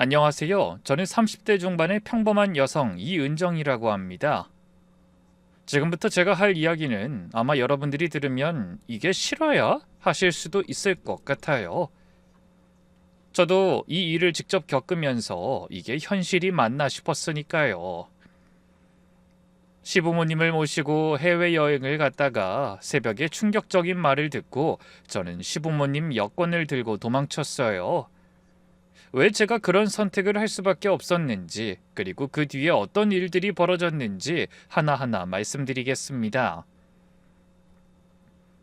안녕하세요. 저는 30대 중반의 평범한 여성 이은정이라고 합니다. 지금부터 제가 할 이야기는 아마 여러분들이 들으면 이게 실화야? 하실 수도 있을 것 같아요. 저도 이 일을 직접 겪으면서 이게 현실이 맞나 싶었으니까요. 시부모님을 모시고 해외여행을 갔다가 새벽에 충격적인 말을 듣고 저는 시부모님 여권을 들고 도망쳤어요. 왜 제가 그런 선택을 할 수밖에 없었는지, 그리고 그 뒤에 어떤 일들이 벌어졌는지 하나하나 말씀드리겠습니다.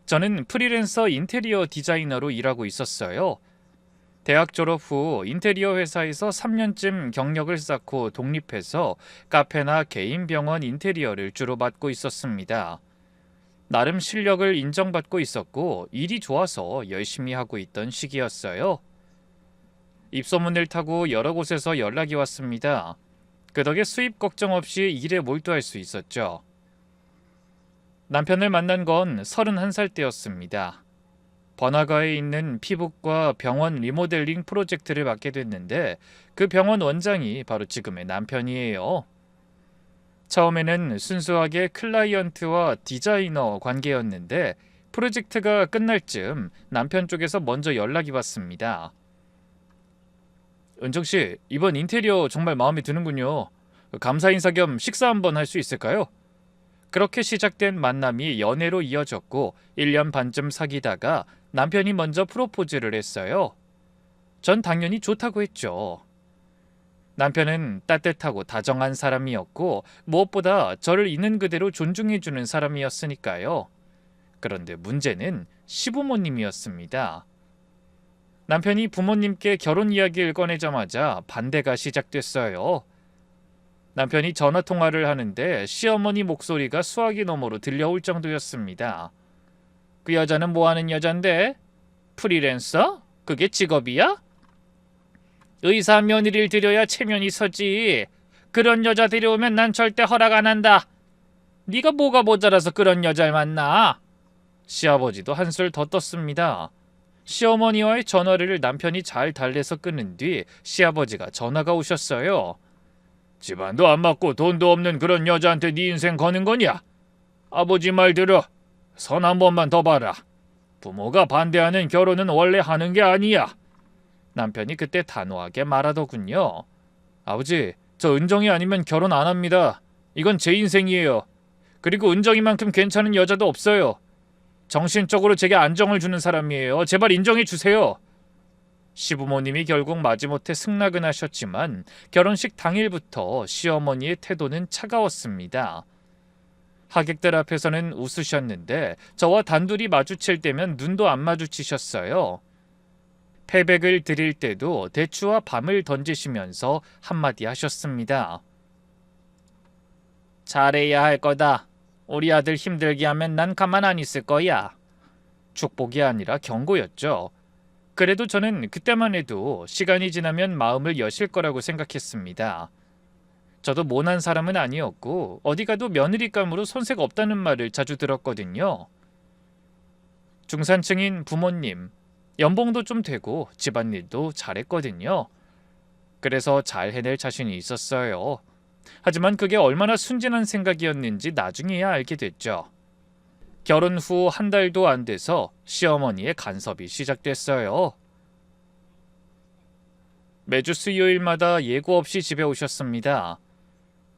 저는 프리랜서 인테리어 디자이너로 일하고 있었어요. 대학 졸업 후 인테리어 회사에서 3년쯤 경력을 쌓고 독립해서 카페나 개인 병원 인테리어를 주로 맡고 있었습니다. 나름 실력을 인정받고 있었고 일이 좋아서 열심히 하고 있던 시기였어요. 입소문을 타고 여러 곳에서 연락이 왔습니다. 그 덕에 수입 걱정 없이 일에 몰두할 수 있었죠. 남편을 만난 건 31살 때였습니다. 번화가에 있는 피부과 병원 리모델링 프로젝트를 맡게 됐는데 그 병원 원장이 바로 지금의 남편이에요. 처음에는 순수하게 클라이언트와 디자이너 관계였는데 프로젝트가 끝날 즈음 남편 쪽에서 먼저 연락이 왔습니다. 은정씨, 이번 인테리어 정말 마음에 드는군요. 감사 인사 겸 식사 한번 할 수 있을까요? 그렇게 시작된 만남이 연애로 이어졌고 1년 반쯤 사귀다가 남편이 먼저 프로포즈를 했어요. 전 당연히 좋다고 했죠. 남편은 따뜻하고 다정한 사람이었고 무엇보다 저를 있는 그대로 존중해주는 사람이었으니까요. 그런데 문제는 시부모님이었습니다. 남편이 부모님께 결혼 이야기를 꺼내자마자 반대가 시작됐어요. 남편이 전화 통화를 하는데 시어머니 목소리가 수화기 너머로 들려올 정도였습니다. 그 여자는 뭐 하는 여잔데? 프리랜서? 그게 직업이야? 의사 며느리를 들여야 체면이 서지. 그런 여자 데려오면 난 절대 허락 안 한다. 네가 뭐가 모자라서 그런 여자를 만나? 시아버지도 한술 더 떴습니다. 시어머니와의 전화를 남편이 잘 달래서 끊은 뒤 시아버지가 전화가 오셨어요. 집안도 안 맞고 돈도 없는 그런 여자한테 네 인생 거는 거냐? 아버지 말 들어. 선 한 번만 더 봐라. 부모가 반대하는 결혼은 원래 하는 게 아니야. 남편이 그때 단호하게 말하더군요. 아버지, 저 은정이 아니면 결혼 안 합니다. 이건 제 인생이에요. 그리고 은정이만큼 괜찮은 여자도 없어요. 정신적으로 제게 안정을 주는 사람이에요. 제발 인정해 주세요. 시부모님이 결국 마지못해 승낙은 하셨지만 결혼식 당일부터 시어머니의 태도는 차가웠습니다. 하객들 앞에서는 웃으셨는데 저와 단둘이 마주칠 때면 눈도 안 마주치셨어요. 패백을 드릴 때도 대추와 밤을 던지시면서 한마디 하셨습니다. 잘해야 할 거다. 우리 아들 힘들게 하면 난 가만 안 있을 거야. 축복이 아니라 경고였죠. 그래도 저는 그때만 해도 시간이 지나면 마음을 여실 거라고 생각했습니다. 저도 모난 사람은 아니었고 어디 가도 며느리감으로 손색 없다는 말을 자주 들었거든요. 중산층인 부모님, 연봉도 좀 되고 집안일도 잘했거든요. 그래서 잘 해낼 자신이 있었어요. 하지만 그게 얼마나 순진한 생각이었는지 나중에야 알게 됐죠. 결혼 후 한 달도 안 돼서 시어머니의 간섭이 시작됐어요. 매주 수요일마다 예고 없이 집에 오셨습니다.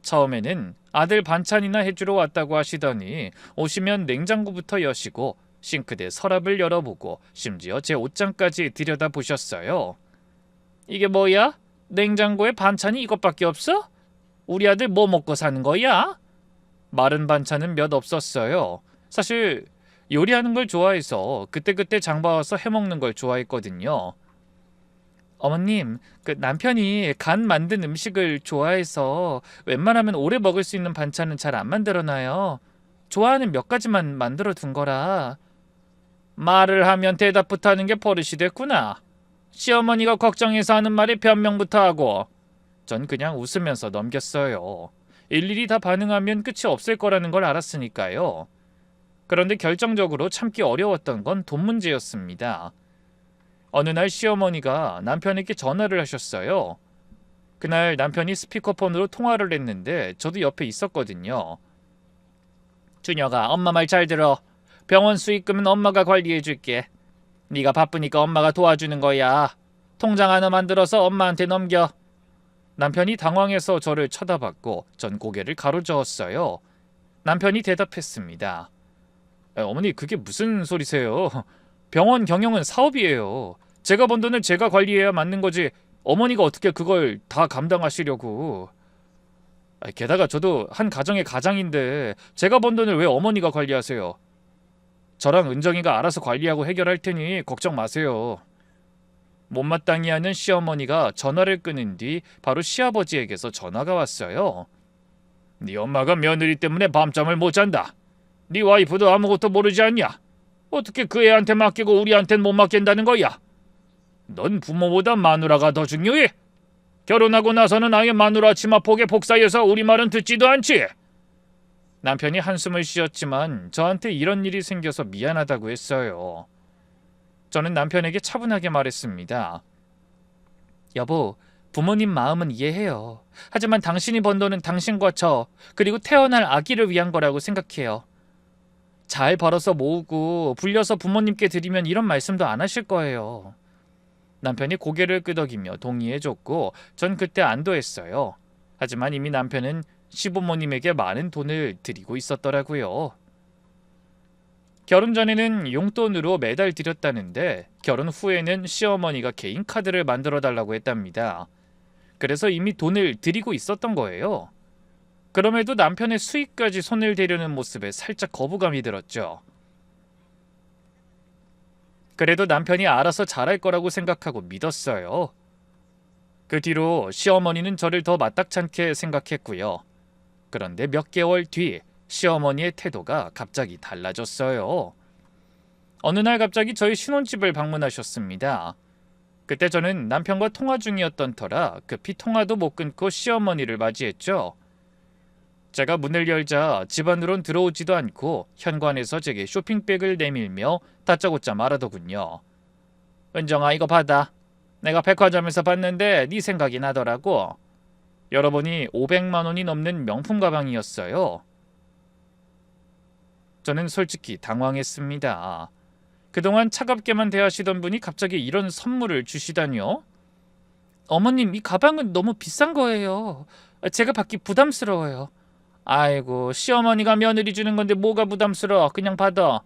처음에는 아들 반찬이나 해주러 왔다고 하시더니 오시면 냉장고부터 여시고 싱크대 서랍을 열어보고 심지어 제 옷장까지 들여다보셨어요. 이게 뭐야? 냉장고에 반찬이 이것밖에 없어? 우리 아들 뭐 먹고 사는 거야? 마른 반찬은 몇 없었어요. 사실 요리하는 걸 좋아해서 그때그때 장봐와서 해먹는 걸 좋아했거든요. 어머님, 그 남편이 간 만든 음식을 좋아해서 웬만하면 오래 먹을 수 있는 반찬은 잘 안 만들어놔요. 좋아하는 몇 가지만 만들어 둔 거라. 말을 하면 대답부터 하는 게 버릇이 됐구나. 시어머니가 걱정해서 하는 말에 변명부터 하고. 전 그냥 웃으면서 넘겼어요. 일일이 다 반응하면 끝이 없을 거라는 걸 알았으니까요. 그런데 결정적으로 참기 어려웠던 건 돈 문제였습니다. 어느 날 시어머니가 남편에게 전화를 하셨어요. 그날 남편이 스피커폰으로 통화를 했는데 저도 옆에 있었거든요. 준혁아, 엄마 말 잘 들어. 병원 수익금은 엄마가 관리해줄게. 네가 바쁘니까 엄마가 도와주는 거야. 통장 하나 만들어서 엄마한테 넘겨. 남편이 당황해서 저를 쳐다봤고 전 고개를 가로저었어요. 남편이 대답했습니다. 어머니, 그게 무슨 소리세요? 병원 경영은 사업이에요. 제가 번 돈을 제가 관리해야 맞는 거지. 어머니가 어떻게 그걸 다 감당하시려고. 게다가 저도 한 가정의 가장인데 제가 번 돈을 왜 어머니가 관리하세요? 저랑 은정이가 알아서 관리하고 해결할 테니 걱정 마세요. 못마땅히 하는 시어머니가 전화를 끊은 뒤 바로 시아버지에게서 전화가 왔어요. 네 엄마가 며느리 때문에 밤잠을 못 잔다. 네 와이프도 아무것도 모르지 않냐? 어떻게 그 애한테 맡기고 우리한텐 못 맡긴다는 거야? 넌 부모보다 마누라가 더 중요해. 결혼하고 나서는 아예 마누라 치마폭에 복사해서 우리 말은 듣지도 않지. 남편이 한숨을 쉬었지만 저한테 이런 일이 생겨서 미안하다고 했어요. 저는 남편에게 차분하게 말했습니다. 여보, 부모님 마음은 이해해요. 하지만 당신이 번 돈은 당신과 저, 그리고 태어날 아기를 위한 거라고 생각해요. 잘 벌어서 모으고 불려서 부모님께 드리면 이런 말씀도 안 하실 거예요. 남편이 고개를 끄덕이며 동의해줬고 전 그때 안도했어요. 하지만 이미 남편은 시부모님에게 많은 돈을 드리고 있었더라고요. 결혼 전에는 용돈으로 매달 드렸다는데 결혼 후에는 시어머니가 개인 카드를 만들어 달라고 했답니다. 그래서 이미 돈을 드리고 있었던 거예요. 그럼에도 남편의 수익까지 손을 대려는 모습에 살짝 거부감이 들었죠. 그래도 남편이 알아서 잘할 거라고 생각하고 믿었어요. 그 뒤로 시어머니는 저를 더 마땅찮게 생각했고요. 그런데 몇 개월 뒤 시어머니의 태도가 갑자기 달라졌어요. 어느 날 갑자기 저희 신혼집을 방문하셨습니다. 그때 저는 남편과 통화 중이었던 터라 급히 통화도 못 끊고 시어머니를 맞이했죠. 제가 문을 열자 집 안으론 들어오지도 않고 현관에서 제게 쇼핑백을 내밀며 다짜고짜 말하더군요. 은정아, 이거 받아. 내가 백화점에서 봤는데 네 생각이 나더라고. 열어보니 500만 원이 넘는 명품 가방이었어요. 저는 솔직히 당황했습니다. 그동안 차갑게만 대하시던 분이 갑자기 이런 선물을 주시다니요? 어머님, 이 가방은 너무 비싼 거예요. 제가 받기 부담스러워요. 아이고, 시어머니가 며느리 주는 건데 뭐가 부담스러워. 그냥 받아.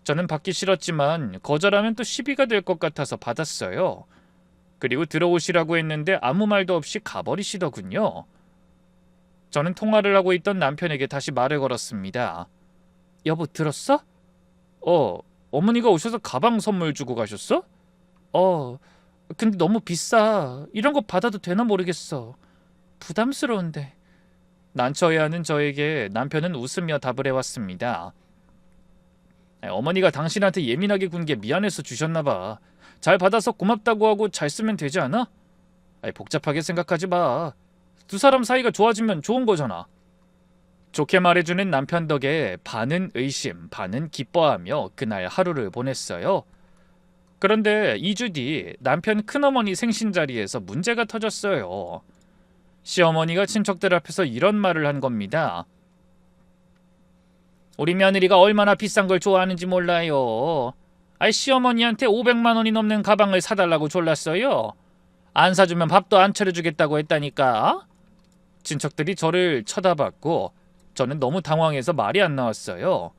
저는 받기 싫었지만 거절하면 또 시비가 될 것 같아서 받았어요. 그리고 들어오시라고 했는데 아무 말도 없이 가버리시더군요. 저는 통화를 하고 있던 남편에게 다시 말을 걸었습니다. 여보, 들었어? 어머니가 오셔서 가방 선물 주고 가셨어? 근데 너무 비싸. 이런 거 받아도 되나 모르겠어. 부담스러운데. 난처해하는 저에게 남편은 웃으며 답을 해왔습니다. 어머니가 당신한테 예민하게 군 게 미안해서 주셨나 봐. 잘 받아서 고맙다고 하고 잘 쓰면 되지 않아? 복잡하게 생각하지 마. 두 사람 사이가 좋아지면 좋은 거잖아. 좋게 말해주는 남편 덕에 반은 의심, 반은 기뻐하며 그날 하루를 보냈어요. 그런데 2주 뒤 남편 큰어머니 생신자리에서 문제가 터졌어요. 시어머니가 친척들 앞에서 이런 말을 한 겁니다. 우리 며느리가 얼마나 비싼 걸 좋아하는지 몰라요. 시어머니한테 500만 원이 넘는 가방을 사달라고 졸랐어요. 안 사주면 밥도 안 차려주겠다고 했다니까. 친척들이 저를 쳐다봤고 저는 너무 당황해서 말이 안 나왔어요.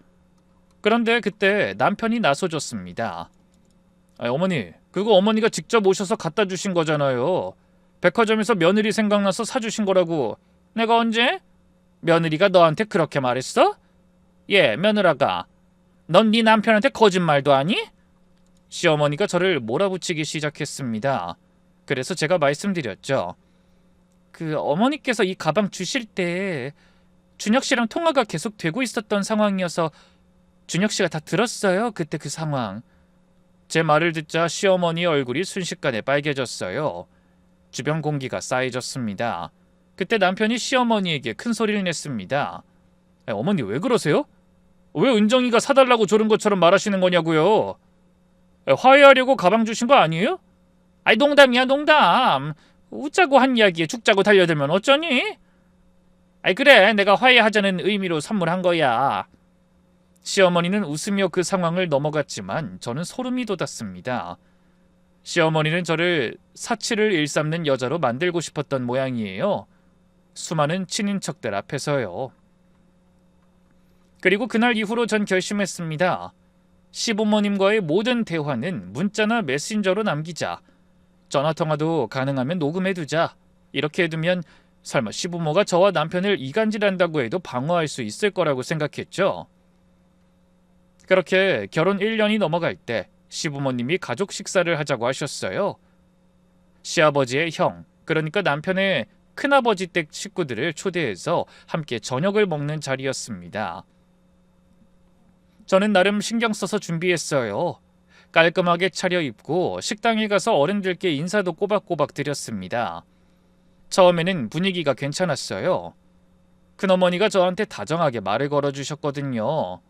그런데 그때 남편이 나서줬습니다. 어머니, 그거 어머니가 직접 오셔서 갖다 주신 거잖아요. 백화점에서 며느리 생각나서 사주신 거라고. 내가 언제? 며느리가 너한테 그렇게 말했어? 며느라가. 넌 네 남편한테 거짓말도 하니? 시어머니가 저를 몰아붙이기 시작했습니다. 그래서 제가 말씀드렸죠. 어머니께서 이 가방 주실 때 준혁 씨랑 통화가 계속 되고 있었던 상황이어서 준혁 씨가 다 들었어요. 그때 그 상황. 제 말을 듣자 시어머니 얼굴이 순식간에 빨개졌어요. 주변 공기가 싸해졌습니다. 그때 남편이 시어머니에게 큰 소리를 냈습니다. 어머니, 왜 그러세요? 왜 은정이가 사달라고 조른 것처럼 말하시는 거냐고요? 화해하려고 가방 주신 거 아니에요? 농담이야, 농담. 웃자고 한 이야기에 죽자고 달려들면 어쩌니? 아이 그래, 내가 화해하자는 의미로 선물한 거야. 시어머니는 웃으며 그 상황을 넘어갔지만 저는 소름이 돋았습니다. 시어머니는 저를 사치를 일삼는 여자로 만들고 싶었던 모양이에요. 수많은 친인척들 앞에서요. 그리고 그날 이후로 전 결심했습니다. 시부모님과의 모든 대화는 문자나 메신저로 남기자. 전화통화도 가능하면 녹음해두자. 이렇게 해두면 설마 시부모가 저와 남편을 이간질한다고 해도 방어할 수 있을 거라고 생각했죠. 그렇게 결혼 1년이 넘어갈 때 시부모님이 가족 식사를 하자고 하셨어요. 시아버지의 형, 그러니까 남편의 큰아버지 댁 식구들을 초대해서 함께 저녁을 먹는 자리였습니다. 저는 나름 신경 써서 준비했어요. 깔끔하게 차려입고 식당에 가서 어른들께 인사도 꼬박꼬박 드렸습니다. 처음에는 분위기가 괜찮았어요. 큰어머니가 저한테 다정하게 말을 걸어주셨거든요.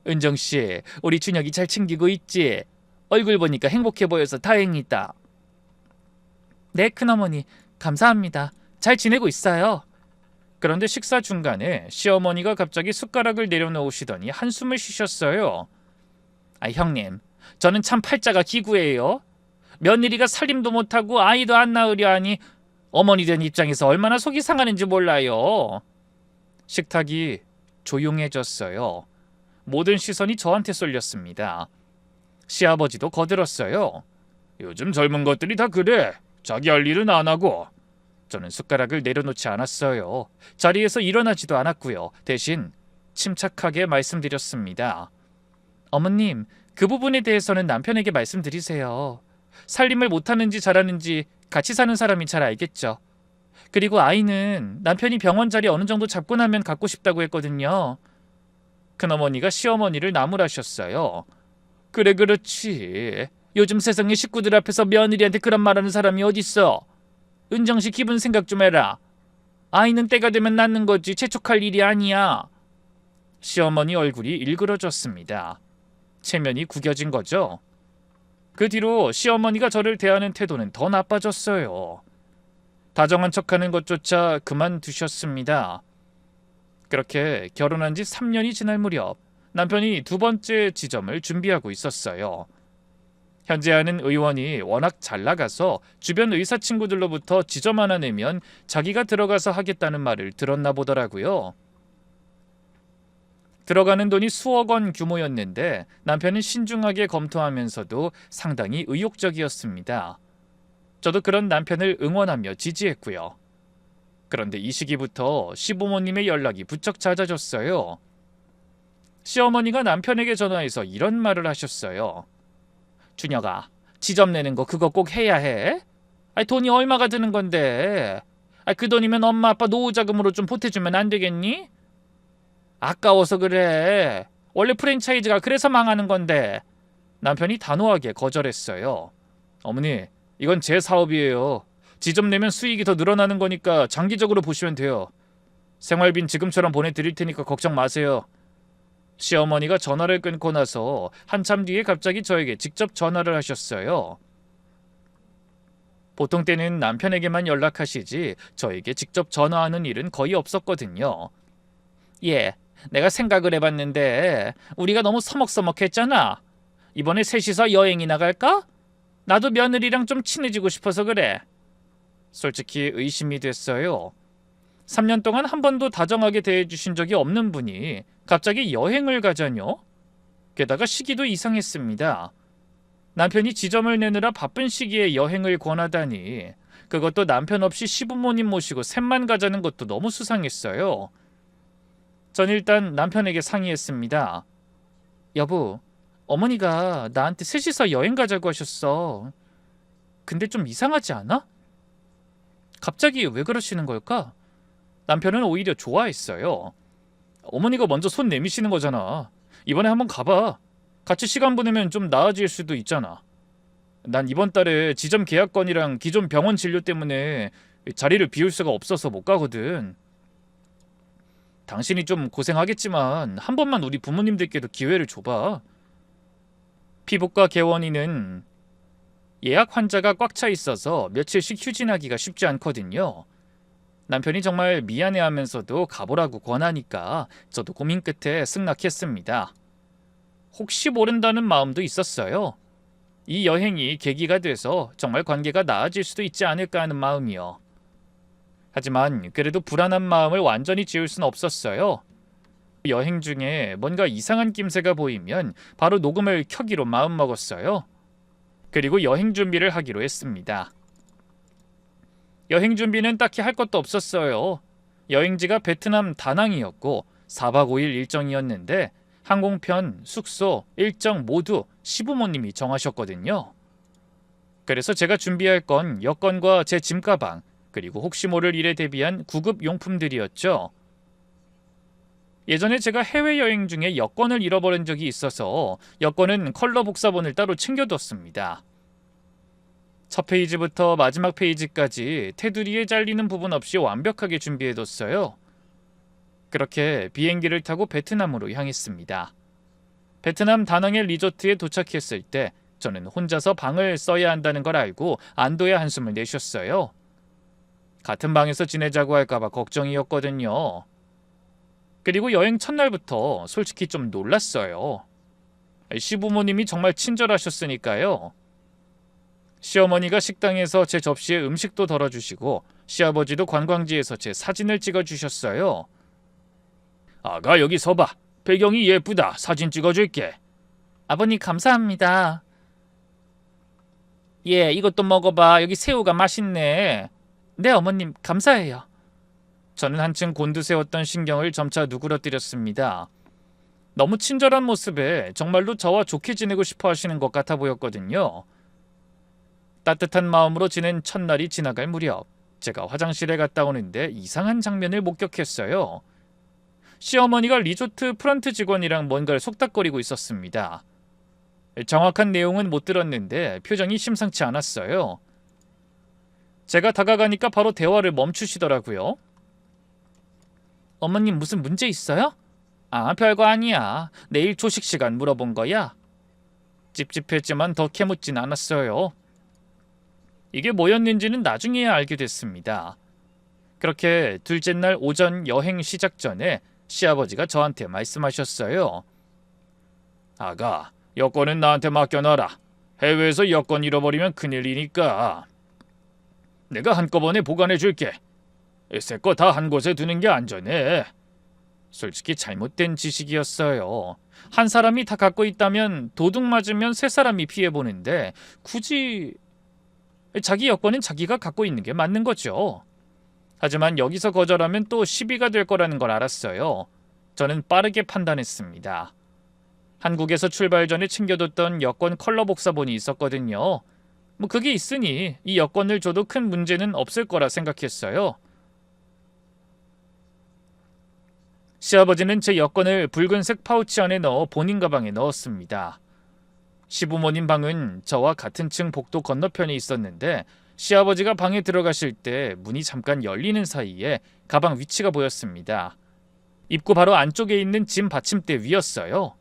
은정씨, 우리 준혁이 잘 챙기고 있지? 얼굴 보니까 행복해 보여서 다행이다. 네, 큰어머니. 감사합니다. 잘 지내고 있어요. 그런데 식사 중간에 시어머니가 갑자기 숟가락을 내려놓으시더니 한숨을 쉬셨어요. 아, 형님, 저는 참 팔자가 기구예요. 며느리가 살림도 못하고 아이도 안 낳으려 하니 어머니 된 입장에서 얼마나 속이 상하는지 몰라요. 식탁이 조용해졌어요. 모든 시선이 저한테 쏠렸습니다. 시아버지도 거들었어요. 요즘 젊은 것들이 다 그래. 자기 할 일은 안 하고. 저는 숟가락을 내려놓지 않았어요. 자리에서 일어나지도 않았고요. 대신 침착하게 말씀드렸습니다. 어머님, 그 부분에 대해서는 남편에게 말씀드리세요. 살림을 못하는지 잘하는지 같이 사는 사람이 잘 알겠죠. 그리고 아이는 남편이 병원 자리 어느 정도 잡고 나면 갖고 싶다고 했거든요. 큰어머니가 시어머니를 나무라셨어요. 그래 그렇지. 요즘 세상에 식구들 앞에서 며느리한테 그런 말하는 사람이 어딨어. 은정씨 기분 생각 좀 해라. 아이는 때가 되면 낳는 거지 재촉할 일이 아니야. 시어머니 얼굴이 일그러졌습니다. 체면이 구겨진 거죠. 그 뒤로 시어머니가 저를 대하는 태도는 더 나빠졌어요. 다정한 척하는 것조차 그만두셨습니다. 그렇게 결혼한 지 3년이 지날 무렵 남편이 두 번째 지점을 준비하고 있었어요. 현재 하는 의원이 워낙 잘 나가서 주변 의사 친구들로부터 지점 하나 내면 자기가 들어가서 하겠다는 말을 들었나 보더라고요. 들어가는 돈이 수억 원 규모였는데 남편은 신중하게 검토하면서도 상당히 의욕적이었습니다. 저도 그런 남편을 응원하며 지지했고요. 그런데 이 시기부터 시부모님의 연락이 부쩍 잦아졌어요. 시어머니가 남편에게 전화해서 이런 말을 하셨어요. 준혁아, 지점 내는 거 그거 꼭 해야 해? 돈이 얼마가 드는 건데? 그 돈이면 엄마 아빠 노후 자금으로 좀 보태주면 안 되겠니? 아까워서 그래. 원래 프랜차이즈가 그래서 망하는 건데. 남편이 단호하게 거절했어요. 어머니, 이건 제 사업이에요. 지점 내면 수익이 더 늘어나는 거니까 장기적으로 보시면 돼요. 생활비는 지금처럼 보내드릴 테니까 걱정 마세요. 시어머니가 전화를 끊고 나서 한참 뒤에 갑자기 저에게 직접 전화를 하셨어요. 보통 때는 남편에게만 연락하시지 저에게 직접 전화하는 일은 거의 없었거든요. 예, 내가 생각을 해봤는데 우리가 너무 서먹서먹했잖아. 이번에 셋이서 여행이 나갈까? 나도 며느리랑 좀 친해지고 싶어서 그래. 솔직히 의심이 됐어요. 3년 동안 한 번도 다정하게 대해주신 적이 없는 분이 갑자기 여행을 가자뇨? 게다가 시기도 이상했습니다. 남편이 지점을 내느라 바쁜 시기에 여행을 권하다니, 그것도 남편 없이 시부모님 모시고 셋만 가자는 것도 너무 수상했어요. 전 일단 남편에게 상의했습니다. 여보, 어머니가 나한테 셋이서 여행 가자고 하셨어. 근데 좀 이상하지 않아? 갑자기 왜 그러시는 걸까? 남편은 오히려 좋아했어요. 어머니가 먼저 손 내미시는 거잖아. 이번에 한번 가봐. 같이 시간 보내면 좀 나아질 수도 있잖아. 난 이번 달에 지점 계약건이랑 기존 병원 진료 때문에 자리를 비울 수가 없어서 못 가거든. 당신이 좀 고생하겠지만 한 번만 우리 부모님들께도 기회를 줘봐. 피부과 개원이는 예약 환자가 꽉 차 있어서 며칠씩 휴진하기가 쉽지 않거든요. 남편이 정말 미안해하면서도 가보라고 권하니까 저도 고민 끝에 승낙했습니다. 혹시 모른다는 마음도 있었어요. 이 여행이 계기가 돼서 정말 관계가 나아질 수도 있지 않을까 하는 마음이요. 하지만 그래도 불안한 마음을 완전히 지울 순 없었어요. 여행 중에 뭔가 이상한 낌새가 보이면 바로 녹음을 켜기로 마음먹었어요. 그리고 여행 준비를 하기로 했습니다. 여행 준비는 딱히 할 것도 없었어요. 여행지가 베트남 다낭이었고 4박 5일 일정이었는데 항공편, 숙소, 일정 모두 시부모님이 정하셨거든요. 그래서 제가 준비할 건 여권과 제 짐가방, 그리고 혹시 모를 일에 대비한 구급 용품들이었죠. 예전에 제가 해외여행 중에 여권을 잃어버린 적이 있어서 여권은 컬러 복사본을 따로 챙겨뒀습니다. 첫 페이지부터 마지막 페이지까지 테두리에 잘리는 부분 없이 완벽하게 준비해뒀어요. 그렇게 비행기를 타고 베트남으로 향했습니다. 베트남 다낭의 리조트에 도착했을 때 저는 혼자서 방을 써야 한다는 걸 알고 안도의 한숨을 내쉬었어요. 같은 방에서 지내자고 할까봐 걱정이었거든요. 그리고 여행 첫날부터 솔직히 좀 놀랐어요. 시부모님이 정말 친절하셨으니까요. 시어머니가 식당에서 제 접시에 음식도 덜어주시고 시아버지도 관광지에서 제 사진을 찍어주셨어요. 아가 여기 서봐. 배경이 예쁘다. 사진 찍어줄게. 아버님 감사합니다. 예, 이것도 먹어봐. 여기 새우가 맛있네. 네, 어머님 감사해요. 저는 한층 곤두세웠던 신경을 점차 누그러뜨렸습니다. 너무 친절한 모습에 정말로 저와 좋게 지내고 싶어 하시는 것 같아 보였거든요. 따뜻한 마음으로 지낸 첫날이 지나갈 무렵 제가 화장실에 갔다 오는데 이상한 장면을 목격했어요. 시어머니가 리조트 프런트 직원이랑 뭔가를 속닥거리고 있었습니다. 정확한 내용은 못 들었는데 표정이 심상치 않았어요. 제가 다가가니까 바로 대화를 멈추시더라고요. 어머님 무슨 문제 있어요? 아, 별거 아니야. 내일 조식 시간 물어본 거야. 찝찝했지만 더 캐묻진 않았어요. 이게 뭐였는지는 나중에야 알게 됐습니다. 그렇게 둘째 날 오전 여행 시작 전에 시아버지가 저한테 말씀하셨어요. 아가, 여권은 나한테 맡겨놔라. 해외에서 여권 잃어버리면 큰일이니까. 내가 한꺼번에 보관해줄게. 새 거 다 한 곳에 두는 게 안전해. 솔직히 잘못된 지식이었어요. 한 사람이 다 갖고 있다면 도둑 맞으면 세 사람이 피해보는데 굳이 자기 여권은 자기가 갖고 있는 게 맞는 거죠. 하지만 여기서 거절하면 또 시비가 될 거라는 걸 알았어요. 저는 빠르게 판단했습니다. 한국에서 출발 전에 챙겨뒀던 여권 컬러 복사본이 있었거든요. 그게 있으니 이 여권을 줘도 큰 문제는 없을 거라 생각했어요. 시아버지는 제 여권을 붉은색 파우치 안에 넣어 본인 가방에 넣었습니다. 시부모님 방은 저와 같은 층 복도 건너편에 있었는데 시아버지가 방에 들어가실 때 문이 잠깐 열리는 사이에 가방 위치가 보였습니다. 입구 바로 안쪽에 있는 짐 받침대 위였어요.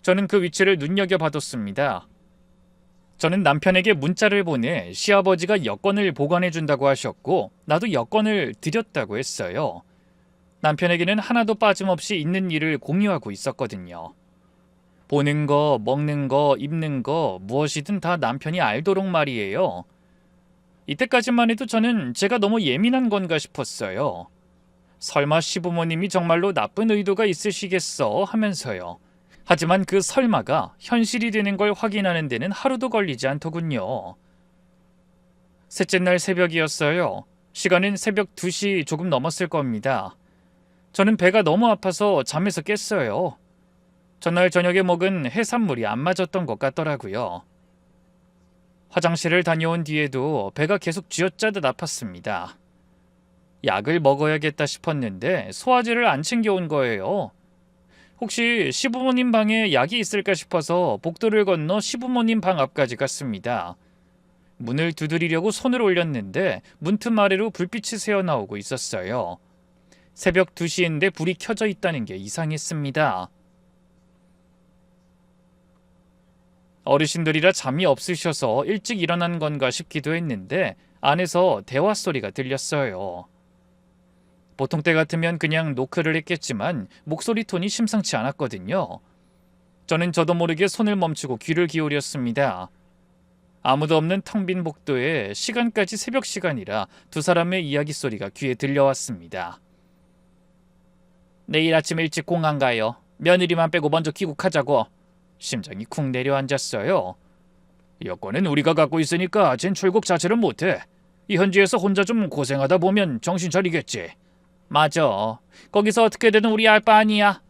저는 그 위치를 눈여겨봐뒀습니다. 저는 남편에게 문자를 보내 시아버지가 여권을 보관해준다고 하셨고 나도 여권을 드렸다고 했어요. 남편에게는 하나도 빠짐없이 있는 일을 공유하고 있었거든요. 보는 거, 먹는 거, 입는 거 무엇이든 다 남편이 알도록 말이에요. 이때까지만 해도 저는 제가 너무 예민한 건가 싶었어요. 설마 시부모님이 정말로 나쁜 의도가 있으시겠어 하면서요. 하지만 그 설마가 현실이 되는 걸 확인하는 데는 하루도 걸리지 않더군요. 셋째 날 새벽이었어요. 시간은 새벽 2시 조금 넘었을 겁니다. 저는 배가 너무 아파서 잠에서 깼어요. 전날 저녁에 먹은 해산물이 안 맞았던 것 같더라고요. 화장실을 다녀온 뒤에도 배가 계속 쥐어짜듯 아팠습니다. 약을 먹어야겠다 싶었는데 소화제를 안 챙겨온 거예요. 혹시 시부모님 방에 약이 있을까 싶어서 복도를 건너 시부모님 방 앞까지 갔습니다. 문을 두드리려고 손을 올렸는데 문틈 아래로 불빛이 새어나오고 있었어요. 새벽 2시인데 불이 켜져 있다는 게 이상했습니다. 어르신들이라 잠이 없으셔서 일찍 일어난 건가 싶기도 했는데 안에서 대화 소리가 들렸어요. 보통 때 같으면 그냥 노크를 했겠지만 목소리 톤이 심상치 않았거든요. 저도 모르게 손을 멈추고 귀를 기울였습니다. 아무도 없는 텅 빈 복도에 시간까지 새벽 시간이라 두 사람의 이야기 소리가 귀에 들려왔습니다. 내일 아침 일찍 공항 가요. 며느리만 빼고 먼저 귀국하자고. 심장이 쿵 내려앉았어요. 여권은 우리가 갖고 있으니까 쟨 출국 자체를 못해. 이 현지에서 혼자 좀 고생하다 보면 정신 차리겠지. 맞아. 거기서 어떻게 되든 우리 알 바 아니야.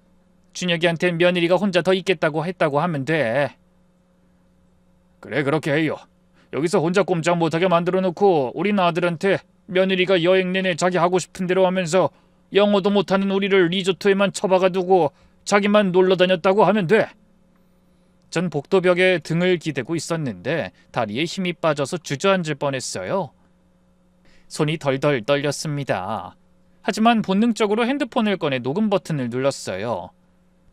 준혁이한텐 며느리가 혼자 더 있겠다고 했다고 하면 돼. 그래, 그렇게 해요. 여기서 혼자 꼼짝 못하게 만들어 놓고 우리 아들한테 며느리가 여행 내내 자기 하고 싶은 대로 하면서 영어도 못하는 우리를 리조트에만 처박아 두고 자기만 놀러 다녔다고 하면 돼. 전 복도벽에 등을 기대고 있었는데 다리에 힘이 빠져서 주저앉을 뻔했어요. 손이 덜덜 떨렸습니다. 하지만 본능적으로 핸드폰을 꺼내 녹음 버튼을 눌렀어요.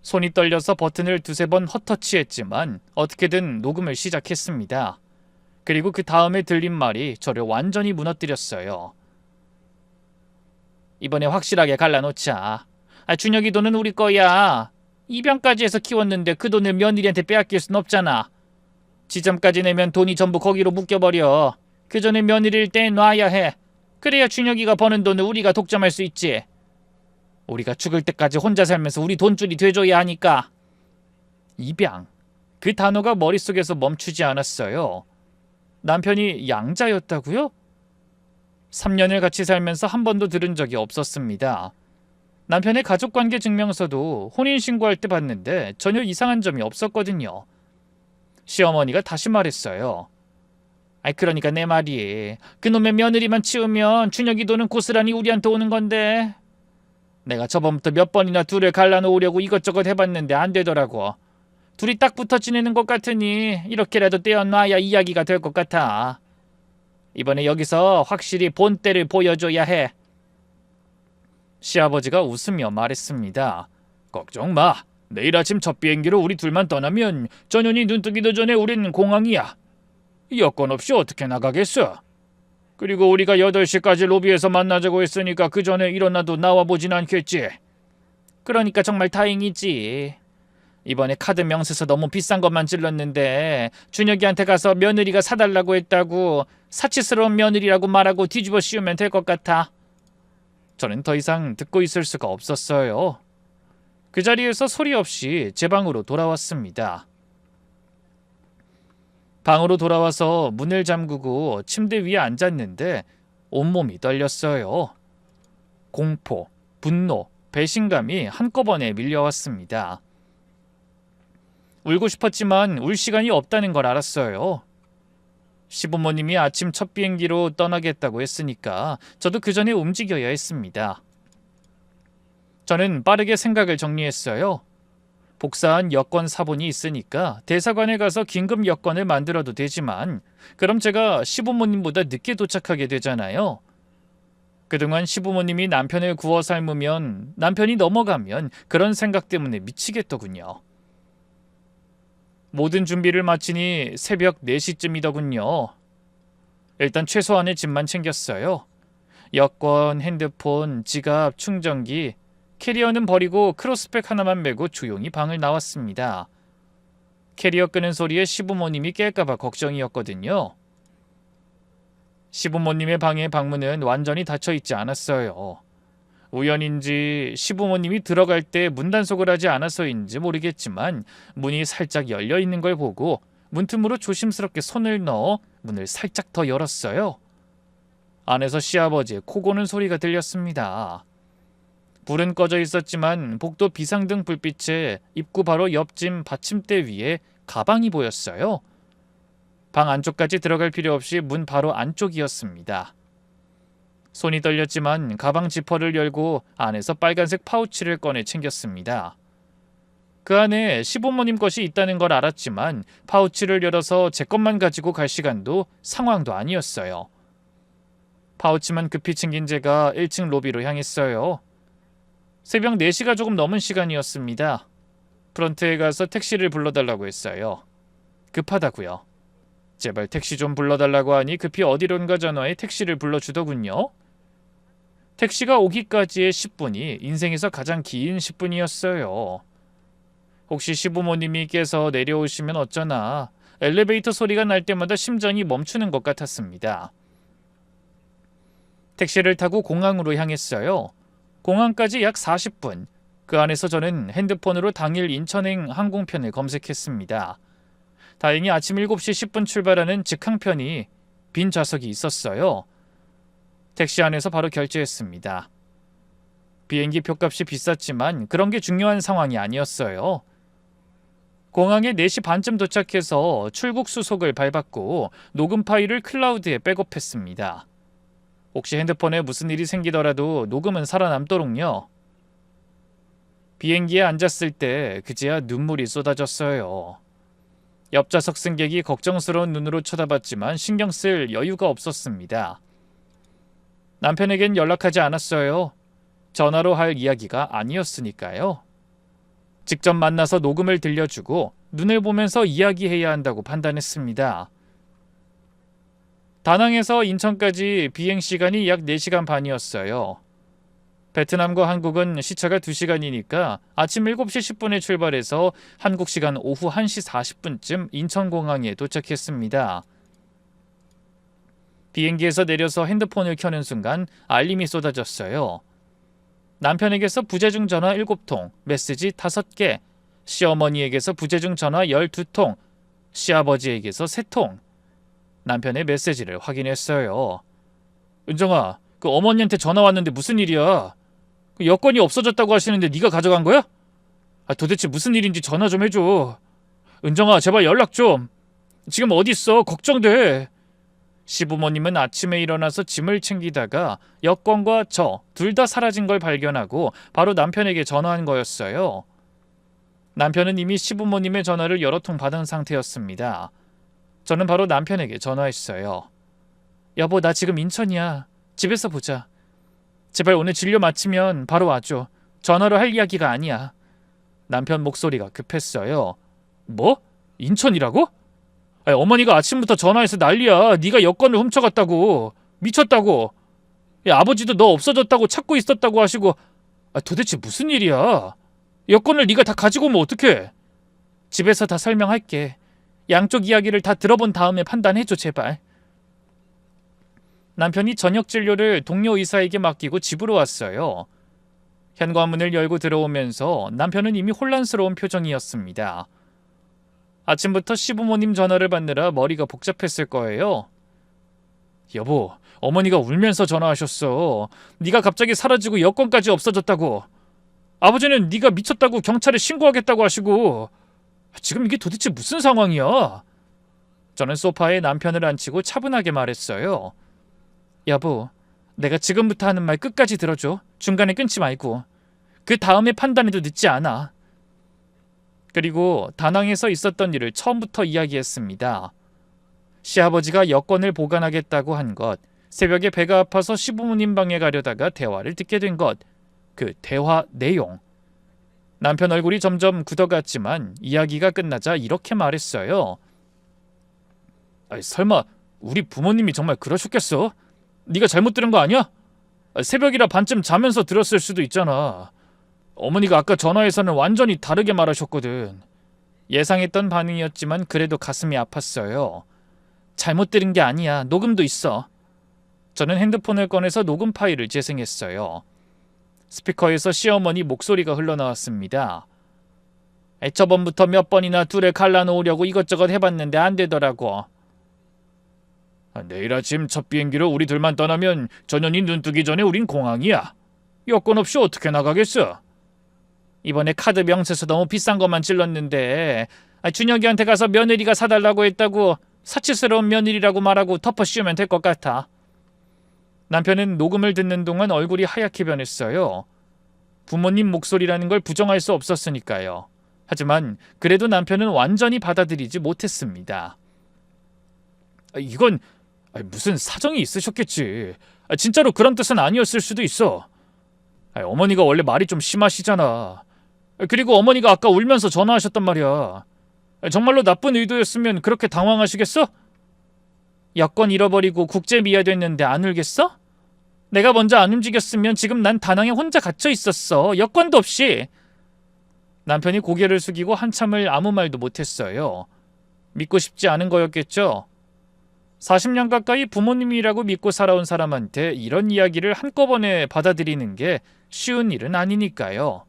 손이 떨려서 버튼을 두세 번 헛터치했지만 어떻게든 녹음을 시작했습니다. 그리고 그 다음에 들린 말이 저를 완전히 무너뜨렸어요. 이번에 확실하게 갈라놓자. 준혁이 돈은 우리 거야. 입양까지 해서 키웠는데 그 돈을 며느리한테 빼앗길 순 없잖아. 지점까지 내면 돈이 전부 거기로 묶여버려. 그 전에 며느리를 떼놔야 해. 그래야 준혁이가 버는 돈을 우리가 독점할 수 있지. 우리가 죽을 때까지 혼자 살면서 우리 돈줄이 돼줘야 하니까. 입양. 그 단어가 머릿속에서 멈추지 않았어요. 남편이 양자였다고요? 3년을 같이 살면서 한 번도 들은 적이 없었습니다. 남편의 가족관계 증명서도 혼인신고할 때 봤는데 전혀 이상한 점이 없었거든요. 시어머니가 다시 말했어요. 그러니까 내 말이 그놈의 며느리만 치우면 준혁이 돈은 고스란히 우리한테 오는 건데. 내가 저번부터 몇 번이나 둘을 갈라놓으려고 이것저것 해봤는데 안 되더라고. 둘이 딱 붙어 지내는 것 같으니 이렇게라도 떼어놔야 이야기가 될 것 같아. 이번에 여기서 확실히 본때를 보여줘야 해. 시아버지가 웃으며 말했습니다. 걱정 마. 내일 아침 첫 비행기로 우리 둘만 떠나면 전현이 눈뜨기도 전에 우린 공항이야. 여권 없이 어떻게 나가겠어? 그리고 우리가 8시까지 로비에서 만나자고 했으니까 그 전에 일어나도 나와보진 않겠지. 그러니까 정말 다행이지. 이번에 카드 명세서 너무 비싼 것만 찔렀는데 준혁이한테 가서 며느리가 사달라고 했다고 사치스러운 며느리라고 말하고 뒤집어 씌우면 될 것 같아. 저는 더 이상 듣고 있을 수가 없었어요. 그 자리에서 소리 없이 제 방으로 돌아왔습니다. 방으로 돌아와서 문을 잠그고 침대 위에 앉았는데 온몸이 떨렸어요. 공포, 분노, 배신감이 한꺼번에 밀려왔습니다. 울고 싶었지만 울 시간이 없다는 걸 알았어요. 시부모님이 아침 첫 비행기로 떠나겠다고 했으니까 저도 그 전에 움직여야 했습니다. 저는 빠르게 생각을 정리했어요. 복사한 여권 사본이 있으니까 대사관에 가서 긴급 여권을 만들어도 되지만 그럼 제가 시부모님보다 늦게 도착하게 되잖아요. 그동안 시부모님이 남편을 구워 삶으면 남편이 넘어가면 그런 생각 때문에 미치겠더군요. 모든 준비를 마치니 새벽 4시쯤이더군요. 일단 최소한의 짐만 챙겼어요. 여권, 핸드폰, 지갑, 충전기, 캐리어는 버리고 크로스백 하나만 메고 조용히 방을 나왔습니다. 캐리어 끄는 소리에 시부모님이 깰까봐 걱정이었거든요. 시부모님의 방의 방문은 완전히 닫혀있지 않았어요. 우연인지 시부모님이 들어갈 때 문단속을 하지 않아서인지 모르겠지만 문이 살짝 열려있는 걸 보고 문틈으로 조심스럽게 손을 넣어 문을 살짝 더 열었어요. 안에서 시아버지의 코 고는 소리가 들렸습니다. 불은 꺼져 있었지만 복도 비상등 불빛에 입구 바로 옆집 받침대 위에 가방이 보였어요. 방 안쪽까지 들어갈 필요 없이 문 바로 안쪽이었습니다. 손이 떨렸지만 가방 지퍼를 열고 안에서 빨간색 파우치를 꺼내 챙겼습니다. 그 안에 시부모님 것이 있다는 걸 알았지만 파우치를 열어서 제 것만 가지고 갈 시간도 상황도 아니었어요. 파우치만 급히 챙긴 제가 1층 로비로 향했어요. 새벽 4시가 조금 넘은 시간이었습니다. 프런트에 가서 택시를 불러달라고 했어요. 급하다고요. 제발 택시 좀 불러달라고 하니 급히 어디론가 전화해 택시를 불러주더군요. 택시가 오기까지의 10분이 인생에서 가장 긴 10분이었어요. 혹시 시부모님께서 내려오시면 어쩌나 엘리베이터 소리가 날 때마다 심장이 멈추는 것 같았습니다. 택시를 타고 공항으로 향했어요. 공항까지 약 40분. 그 안에서 저는 핸드폰으로 당일 인천행 항공편을 검색했습니다. 다행히 아침 7시 10분 출발하는 직항편이 빈 좌석이 있었어요. 택시 안에서 바로 결제했습니다. 비행기 표값이 비쌌지만 그런 게 중요한 상황이 아니었어요. 공항에 4시 반쯤 도착해서 출국 수속을 밟았고 녹음 파일을 클라우드에 백업했습니다. 혹시 핸드폰에 무슨 일이 생기더라도 녹음은 살아남도록요. 비행기에 앉았을 때 그제야 눈물이 쏟아졌어요. 옆좌석 승객이 걱정스러운 눈으로 쳐다봤지만 신경 쓸 여유가 없었습니다. 남편에겐 연락하지 않았어요. 전화로 할 이야기가 아니었으니까요. 직접 만나서 녹음을 들려주고 눈을 보면서 이야기해야 한다고 판단했습니다. 다낭에서 인천까지 비행시간이 약 4시간 반이었어요. 베트남과 한국은 시차가 2시간이니까 아침 7시 10분에 출발해서 한국 시간 오후 1시 40분쯤 인천공항에 도착했습니다. 비행기에서 내려서 핸드폰을 켜는 순간 알림이 쏟아졌어요. 남편에게서 부재중 전화 7통, 메시지 5개, 시어머니에게서 부재중 전화 12통, 시아버지에게서 3통. 남편의 메시지를 확인했어요. 은정아, 그 어머니한테 전화 왔는데 무슨 일이야? 그 여권이 없어졌다고 하시는데 네가 가져간 거야? 도대체 무슨 일인지 전화 좀 해줘. 은정아, 제발 연락 좀. 지금 어디 있어? 걱정돼. 시부모님은 아침에 일어나서 짐을 챙기다가 여권과 저 둘 다 사라진 걸 발견하고 바로 남편에게 전화한 거였어요. 남편은 이미 시부모님의 전화를 여러 통 받은 상태였습니다. 저는 바로 남편에게 전화했어요. 여보, 나 지금 인천이야. 집에서 보자. 제발 오늘 진료 마치면 바로 와줘. 전화로 할 이야기가 아니야. 남편 목소리가 급했어요. 뭐? 인천이라고? 어머니가 아침부터 전화해서 난리야. 네가 여권을 훔쳐갔다고. 미쳤다고. 아버지도 너 없어졌다고 찾고 있었다고 하시고. 도대체 무슨 일이야? 여권을 네가 다 가지고 오면 어떡해? 집에서 다 설명할게. 양쪽 이야기를 다 들어본 다음에 판단해줘, 제발. 남편이 저녁 진료를 동료 의사에게 맡기고 집으로 왔어요. 현관문을 열고 들어오면서 남편은 이미 혼란스러운 표정이었습니다. 아침부터 시부모님 전화를 받느라 머리가 복잡했을 거예요. 여보, 어머니가 울면서 전화하셨어. 네가 갑자기 사라지고 여권까지 없어졌다고. 아버지는 네가 미쳤다고 경찰에 신고하겠다고 하시고. 지금 이게 도대체 무슨 상황이야? 저는 소파에 남편을 앉히고 차분하게 말했어요. 여보, 내가 지금부터 하는 말 끝까지 들어줘. 중간에 끊지 말고. 그 다음에 판단해도 늦지 않아. 그리고 다낭에서 있었던 일을 처음부터 이야기했습니다. 시아버지가 여권을 보관하겠다고 한 것, 새벽에 배가 아파서 시부모님 방에 가려다가 대화를 듣게 된 것, 그 대화 내용. 남편 얼굴이 점점 굳어갔지만 이야기가 끝나자 이렇게 말했어요. 설마 우리 부모님이 정말 그러셨겠어? 네가 잘못 들은 거 아니야? 새벽이라 반쯤 자면서 들었을 수도 있잖아. 어머니가 아까 전화에서는 완전히 다르게 말하셨거든. 예상했던 반응이었지만 그래도 가슴이 아팠어요. 잘못 들은 게 아니야. 녹음도 있어. 저는 핸드폰을 꺼내서 녹음 파일을 재생했어요. 스피커에서 시어머니 목소리가 흘러나왔습니다. 저번부터 몇 번이나 둘을 갈라놓으려고 이것저것 해봤는데 안 되더라고. 내일 아침 첫 비행기로 우리 둘만 떠나면 전현이 눈 뜨기 전에 우린 공항이야. 여권 없이 어떻게 나가겠어? 이번에 카드 명세서 너무 비싼 것만 찔렀는데 준혁이한테 가서 며느리가 사달라고 했다고 사치스러운 며느리라고 말하고 덮어 씌우면 될 것 같아. 남편은 녹음을 듣는 동안 얼굴이 하얗게 변했어요. 부모님 목소리라는 걸 부정할 수 없었으니까요. 하지만 그래도 남편은 완전히 받아들이지 못했습니다. 이건 무슨 사정이 있으셨겠지. 진짜로 그런 뜻은 아니었을 수도 있어. 어머니가 원래 말이 좀 심하시잖아. 그리고 어머니가 아까 울면서 전화하셨단 말이야. 정말로 나쁜 의도였으면 그렇게 당황하시겠어? 여권 잃어버리고 국제 미아됐는데 안 울겠어? 내가 먼저 안 움직였으면 지금 난 다낭에 혼자 갇혀 있었어. 여권도 없이. 남편이 고개를 숙이고 한참을 아무 말도 못했어요. 믿고 싶지 않은 거였겠죠? 40년 가까이 부모님이라고 믿고 살아온 사람한테 이런 이야기를 한꺼번에 받아들이는 게 쉬운 일은 아니니까요.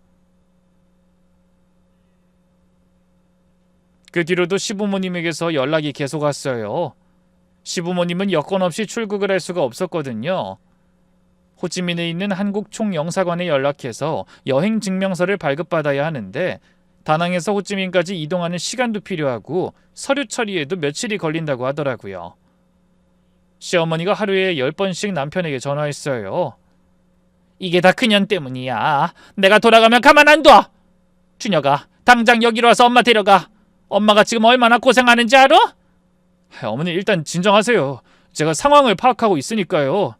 그 뒤로도 시부모님에게서 연락이 계속 왔어요. 시부모님은 여권 없이 출국을 할 수가 없었거든요. 호치민에 있는 한국 총영사관에 연락해서 여행 증명서를 발급받아야 하는데 다낭에서 호치민까지 이동하는 시간도 필요하고 서류 처리에도 며칠이 걸린다고 하더라고요. 시어머니가 하루에 10번씩 남편에게 전화했어요. 이게 다 그년 때문이야. 내가 돌아가면 가만 안 둬. 준혁아, 당장 여기로 와서 엄마 데려가. 엄마가 지금 얼마나 고생하는지 알아? 어머니 일단 진정하세요. 제가 상황을 파악하고 있으니까요.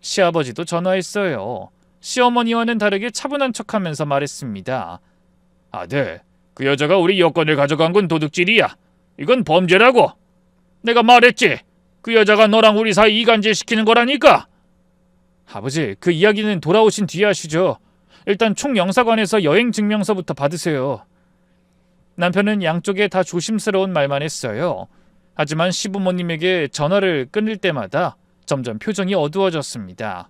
시아버지도 전화했어요. 시어머니와는 다르게 차분한 척하면서 말했습니다. 아들, 그 여자가 우리 여권을 가져간 건 도둑질이야. 이건 범죄라고. 내가 말했지. 그 여자가 너랑 우리 사이 이간질 시키는 거라니까. 아버지, 그 이야기는 돌아오신 뒤에 하시죠. 일단 총영사관에서 여행 증명서부터 받으세요. 남편은 양쪽에 다 조심스러운 말만 했어요. 하지만 시부모님에게 전화를 끊을 때마다 점점 표정이 어두워졌습니다.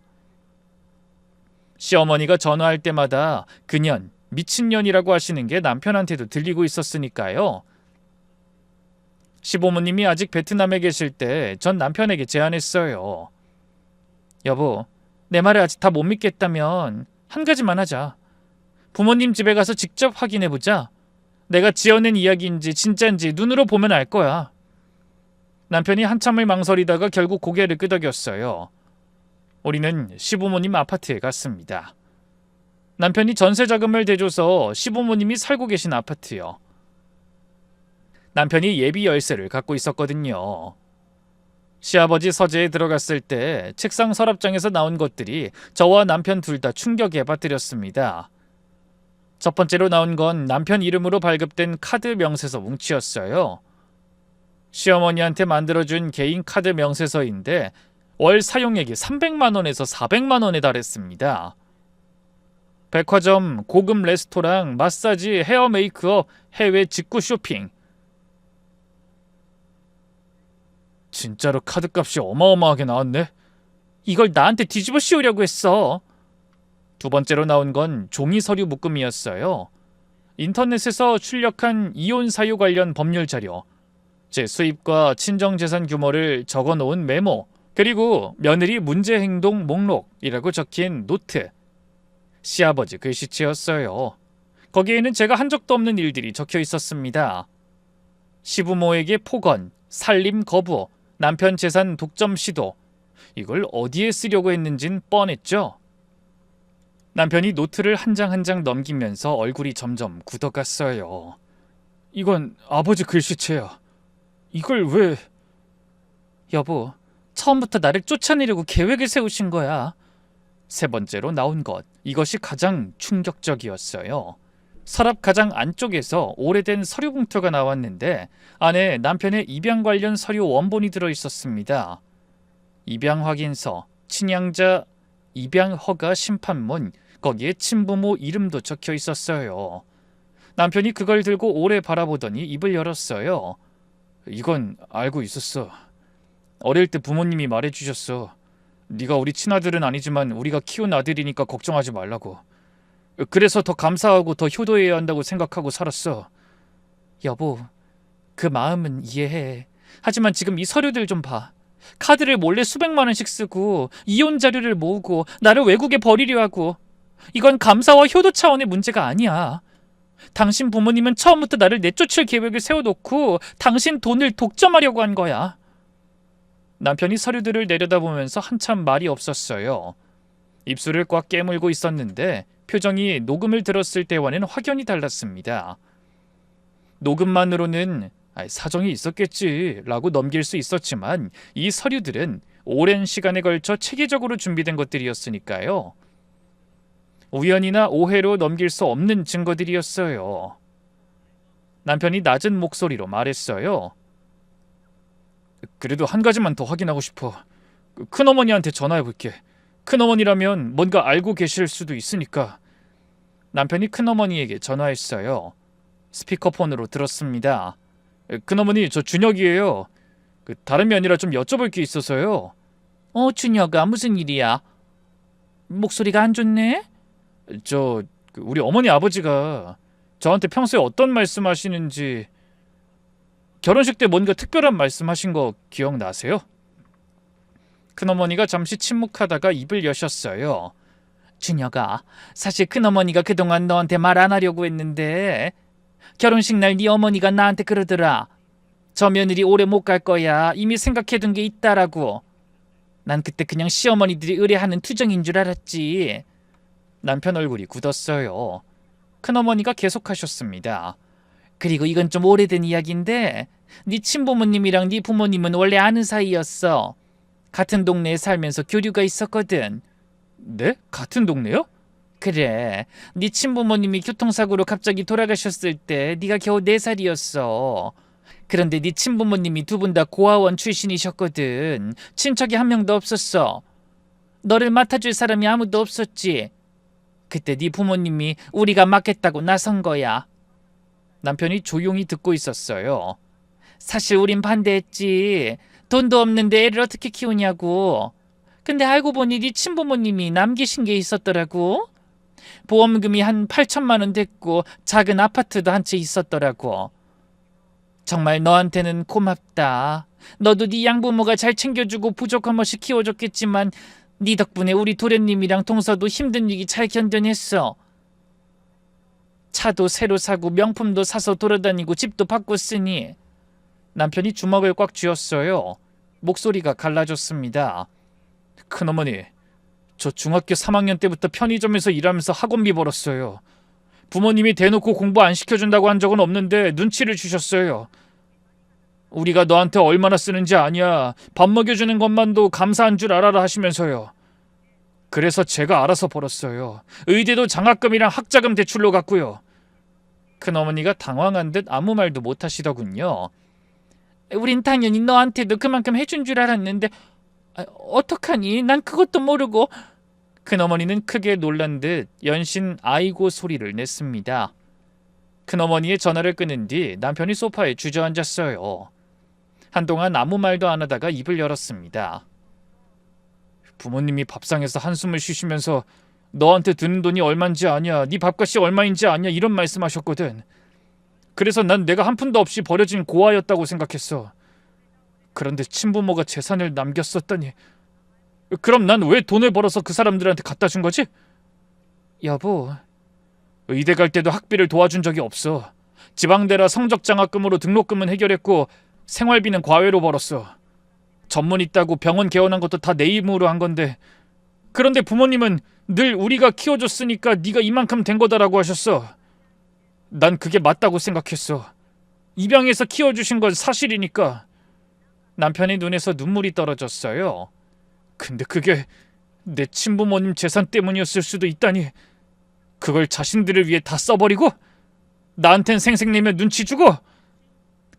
시어머니가 전화할 때마다 그년, 미친년이라고 하시는 게 남편한테도 들리고 있었으니까요. 시부모님이 아직 베트남에 계실 때 전 남편에게 제안했어요. 여보, 내 말을 아직 다 못 믿겠다면 한 가지만 하자. 부모님 집에 가서 직접 확인해보자. 내가 지어낸 이야기인지 진짜인지 눈으로 보면 알 거야. 남편이 한참을 망설이다가 결국 고개를 끄덕였어요. 우리는 시부모님 아파트에 갔습니다. 남편이 전세 자금을 대줘서 시부모님이 살고 계신 아파트요. 남편이 예비 열쇠를 갖고 있었거든요. 시아버지 서재에 들어갔을 때 책상 서랍장에서 나온 것들이 저와 남편 둘 다 충격에 빠뜨렸습니다. 첫 번째로 나온 건 남편 이름으로 발급된 카드 명세서 뭉치였어요. 시어머니한테 만들어준 개인 카드 명세서인데 월 사용액이 300만 원에서 400만 원에 달했습니다. 백화점, 고급 레스토랑, 마사지, 헤어 메이크업, 해외 직구 쇼핑. 진짜로 카드값이 어마어마하게 나왔네. 이걸 나한테 뒤집어 씌우려고 했어. 두 번째로 나온 건 종이 서류 묶음이었어요. 인터넷에서 출력한 이혼 사유 관련 법률 자료, 제 수입과 친정재산 규모를 적어놓은 메모, 그리고 며느리 문제 행동 목록이라고 적힌 노트. 시아버지 글씨체였어요. 거기에는 제가 한 적도 없는 일들이 적혀 있었습니다. 시부모에게 폭언, 살림 거부, 남편 재산 독점 시도. 이걸 어디에 쓰려고 했는진 뻔했죠. 남편이 노트를 한 장 한 장 넘기면서 얼굴이 점점 굳어갔어요. 이건 아버지 글씨체야. 이걸 왜... 여보, 처음부터 나를 쫓아내려고 계획을 세우신 거야. 세 번째로 나온 것, 이것이 가장 충격적이었어요. 서랍 가장 안쪽에서 오래된 서류 봉투가 나왔는데 안에 남편의 입양 관련 서류 원본이 들어있었습니다. 입양 확인서, 친양자 입양 허가 심판문, 거기에 친부모 이름도 적혀 있었어요. 남편이 그걸 들고 오래 바라보더니 입을 열었어요. 이건 알고 있었어. 어릴 때 부모님이 말해주셨어. 네가 우리 친아들은 아니지만 우리가 키운 아들이니까 걱정하지 말라고. 그래서 더 감사하고 더 효도해야 한다고 생각하고 살았어. 여보, 그 마음은 이해해. 하지만 지금 이 서류들 좀 봐. 카드를 몰래 수백만 원씩 쓰고 이혼 자료를 모으고 나를 외국에 버리려 하고. 이건 감사와 효도 차원의 문제가 아니야. 당신 부모님은 처음부터 나를 내쫓을 계획을 세워놓고 당신 돈을 독점하려고 한 거야. 남편이 서류들을 내려다보면서 한참 말이 없었어요. 입술을 꽉 깨물고 있었는데 표정이 녹음을 들었을 때와는 확연히 달랐습니다. 녹음만으로는 사정이 있었겠지 라고 넘길 수 있었지만 이 서류들은 오랜 시간에 걸쳐 체계적으로 준비된 것들이었으니까요. 우연이나 오해로 넘길 수 없는 증거들이었어요. 남편이 낮은 목소리로 말했어요. 그래도 한 가지만 더 확인하고 싶어. 큰어머니한테 전화해볼게. 큰어머니라면 뭔가 알고 계실 수도 있으니까. 남편이 큰어머니에게 전화했어요. 스피커폰으로 들었습니다. 큰어머니, 저 준혁이에요. 다름이 아니라 좀 여쭤볼 게 있어서요. 준혁아, 무슨 일이야? 목소리가 안 좋네? 우리 어머니 아버지가 저한테 평소에 어떤 말씀하시는지, 결혼식 때 뭔가 특별한 말씀하신 거 기억나세요? 큰어머니가 잠시 침묵하다가 입을 여셨어요. 준혁아, 사실 큰어머니가 그동안 너한테 말 안 하려고 했는데 결혼식 날 네 어머니가 나한테 그러더라. 저 며느리 오래 못 갈 거야. 이미 생각해둔 게 있다라고. 난 그때 그냥 시어머니들이 의뢰하는 투정인 줄 알았지. 남편 얼굴이 굳었어요. 큰어머니가 계속하셨습니다. 그리고 이건 좀 오래된 이야기인데 네 친부모님이랑 네 부모님은 원래 아는 사이였어. 같은 동네에 살면서 교류가 있었거든. 네? 같은 동네요? 그래. 네 친부모님이 교통사고로 갑자기 돌아가셨을 때 네가 겨우 4살이었어. 그런데 네 친부모님이 두 분 다 고아원 출신이셨거든. 친척이 한 명도 없었어. 너를 맡아줄 사람이 아무도 없었지. 그때 네 부모님이 우리가 맡겠다고 나선 거야. 남편이 조용히 듣고 있었어요. 사실 우린 반대했지. 돈도 없는데 애를 어떻게 키우냐고. 근데 알고 보니 네 친부모님이 남기신 게 있었더라고. 보험금이 한 8천만 원 됐고 작은 아파트도 한 채 있었더라고. 정말 너한테는 고맙다. 너도 네 양부모가 잘 챙겨주고 부족함 없이 키워줬겠지만 네 덕분에 우리 도련님이랑 동서도 힘든 위기 잘 견뎌냈어. 차도 새로 사고 명품도 사서 돌아다니고 집도 바꿨으니. 남편이 주먹을 꽉 쥐었어요. 목소리가 갈라졌습니다. 큰어머니, 저 중학교 3학년 때부터 편의점에서 일하면서 학원비 벌었어요. 부모님이 대놓고 공부 안 시켜준다고 한 적은 없는데 눈치를 주셨어요. 우리가 너한테 얼마나 쓰는지 아냐. 밥 먹여주는 것만도 감사한 줄 알아라 하시면서요. 그래서 제가 알아서 벌었어요. 의대도 장학금이랑 학자금 대출로 갚고요. 큰어머니가 당황한 듯 아무 말도 못 하시더군요. 우린 당연히 너한테도 그만큼 해준 줄 알았는데 어떡하니? 난 그것도 모르고. 큰어머니는 크게 놀란 듯 연신 아이고 소리를 냈습니다. 큰어머니의 전화를 끊은 뒤 남편이 소파에 주저앉았어요. 한동안 아무 말도 안 하다가 입을 열었습니다. 부모님이 밥상에서 한숨을 쉬시면서 너한테 드는 돈이 얼마인지 아냐, 네 밥값이 얼마인지 아냐 이런 말씀하셨거든. 그래서 난 내가 한 푼도 없이 버려진 고아였다고 생각했어. 그런데 친부모가 재산을 남겼었다니. 그럼 난 왜 돈을 벌어서 그 사람들한테 갖다 준 거지? 여보, 의대 갈 때도 학비를 도와준 적이 없어. 지방대라 성적 장학금으로 등록금은 해결했고 생활비는 과외로 벌었어. 전문 있다고 병원 개원한 것도 다 내 힘으로 한 건데, 그런데 부모님은 늘 우리가 키워줬으니까 네가 이만큼 된 거다라고 하셨어. 난 그게 맞다고 생각했어. 입양해서 키워주신 건 사실이니까. 남편의 눈에서 눈물이 떨어졌어요. 근데 그게 내 친부모님 재산 때문이었을 수도 있다니. 그걸 자신들을 위해 다 써버리고 나한텐 생색내며 눈치 주고,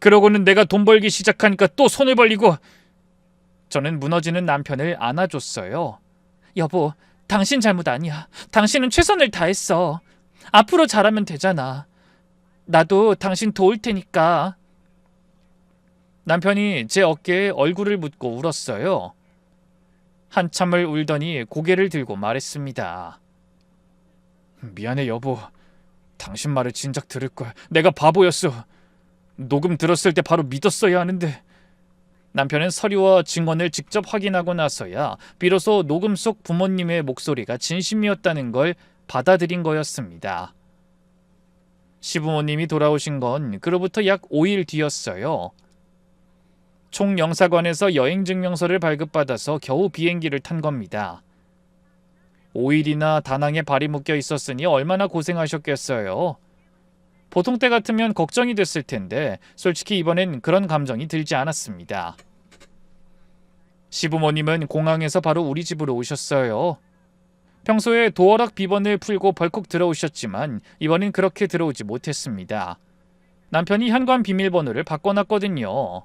그러고는 내가 돈 벌기 시작하니까 또 손을 벌리고. 저는 무너지는 남편을 안아줬어요. 여보, 당신 잘못 아니야. 당신은 최선을 다했어. 앞으로 잘하면 되잖아. 나도 당신 도울 테니까. 남편이 제 어깨에 얼굴을 묻고 울었어요. 한참을 울더니 고개를 들고 말했습니다. 미안해 여보. 당신 말을 진작 들을걸. 내가 바보였어. 녹음 들었을 때 바로 믿었어야 하는데. 남편은 서류와 증언을 직접 확인하고 나서야 비로소 녹음 속 부모님의 목소리가 진심이었다는 걸 받아들인 거였습니다. 시부모님이 돌아오신 건 그로부터 약 5일 뒤였어요. 총영사관에서 여행증명서를 발급받아서 겨우 비행기를 탄 겁니다. 5일이나 다낭에 발이 묶여 있었으니 얼마나 고생하셨겠어요. 보통 때 같으면 걱정이 됐을 텐데 솔직히 이번엔 그런 감정이 들지 않았습니다. 시부모님은 공항에서 바로 우리 집으로 오셨어요. 평소에 도어락 비번을 풀고 벌컥 들어오셨지만 이번엔 그렇게 들어오지 못했습니다. 남편이 현관 비밀번호를 바꿔놨거든요.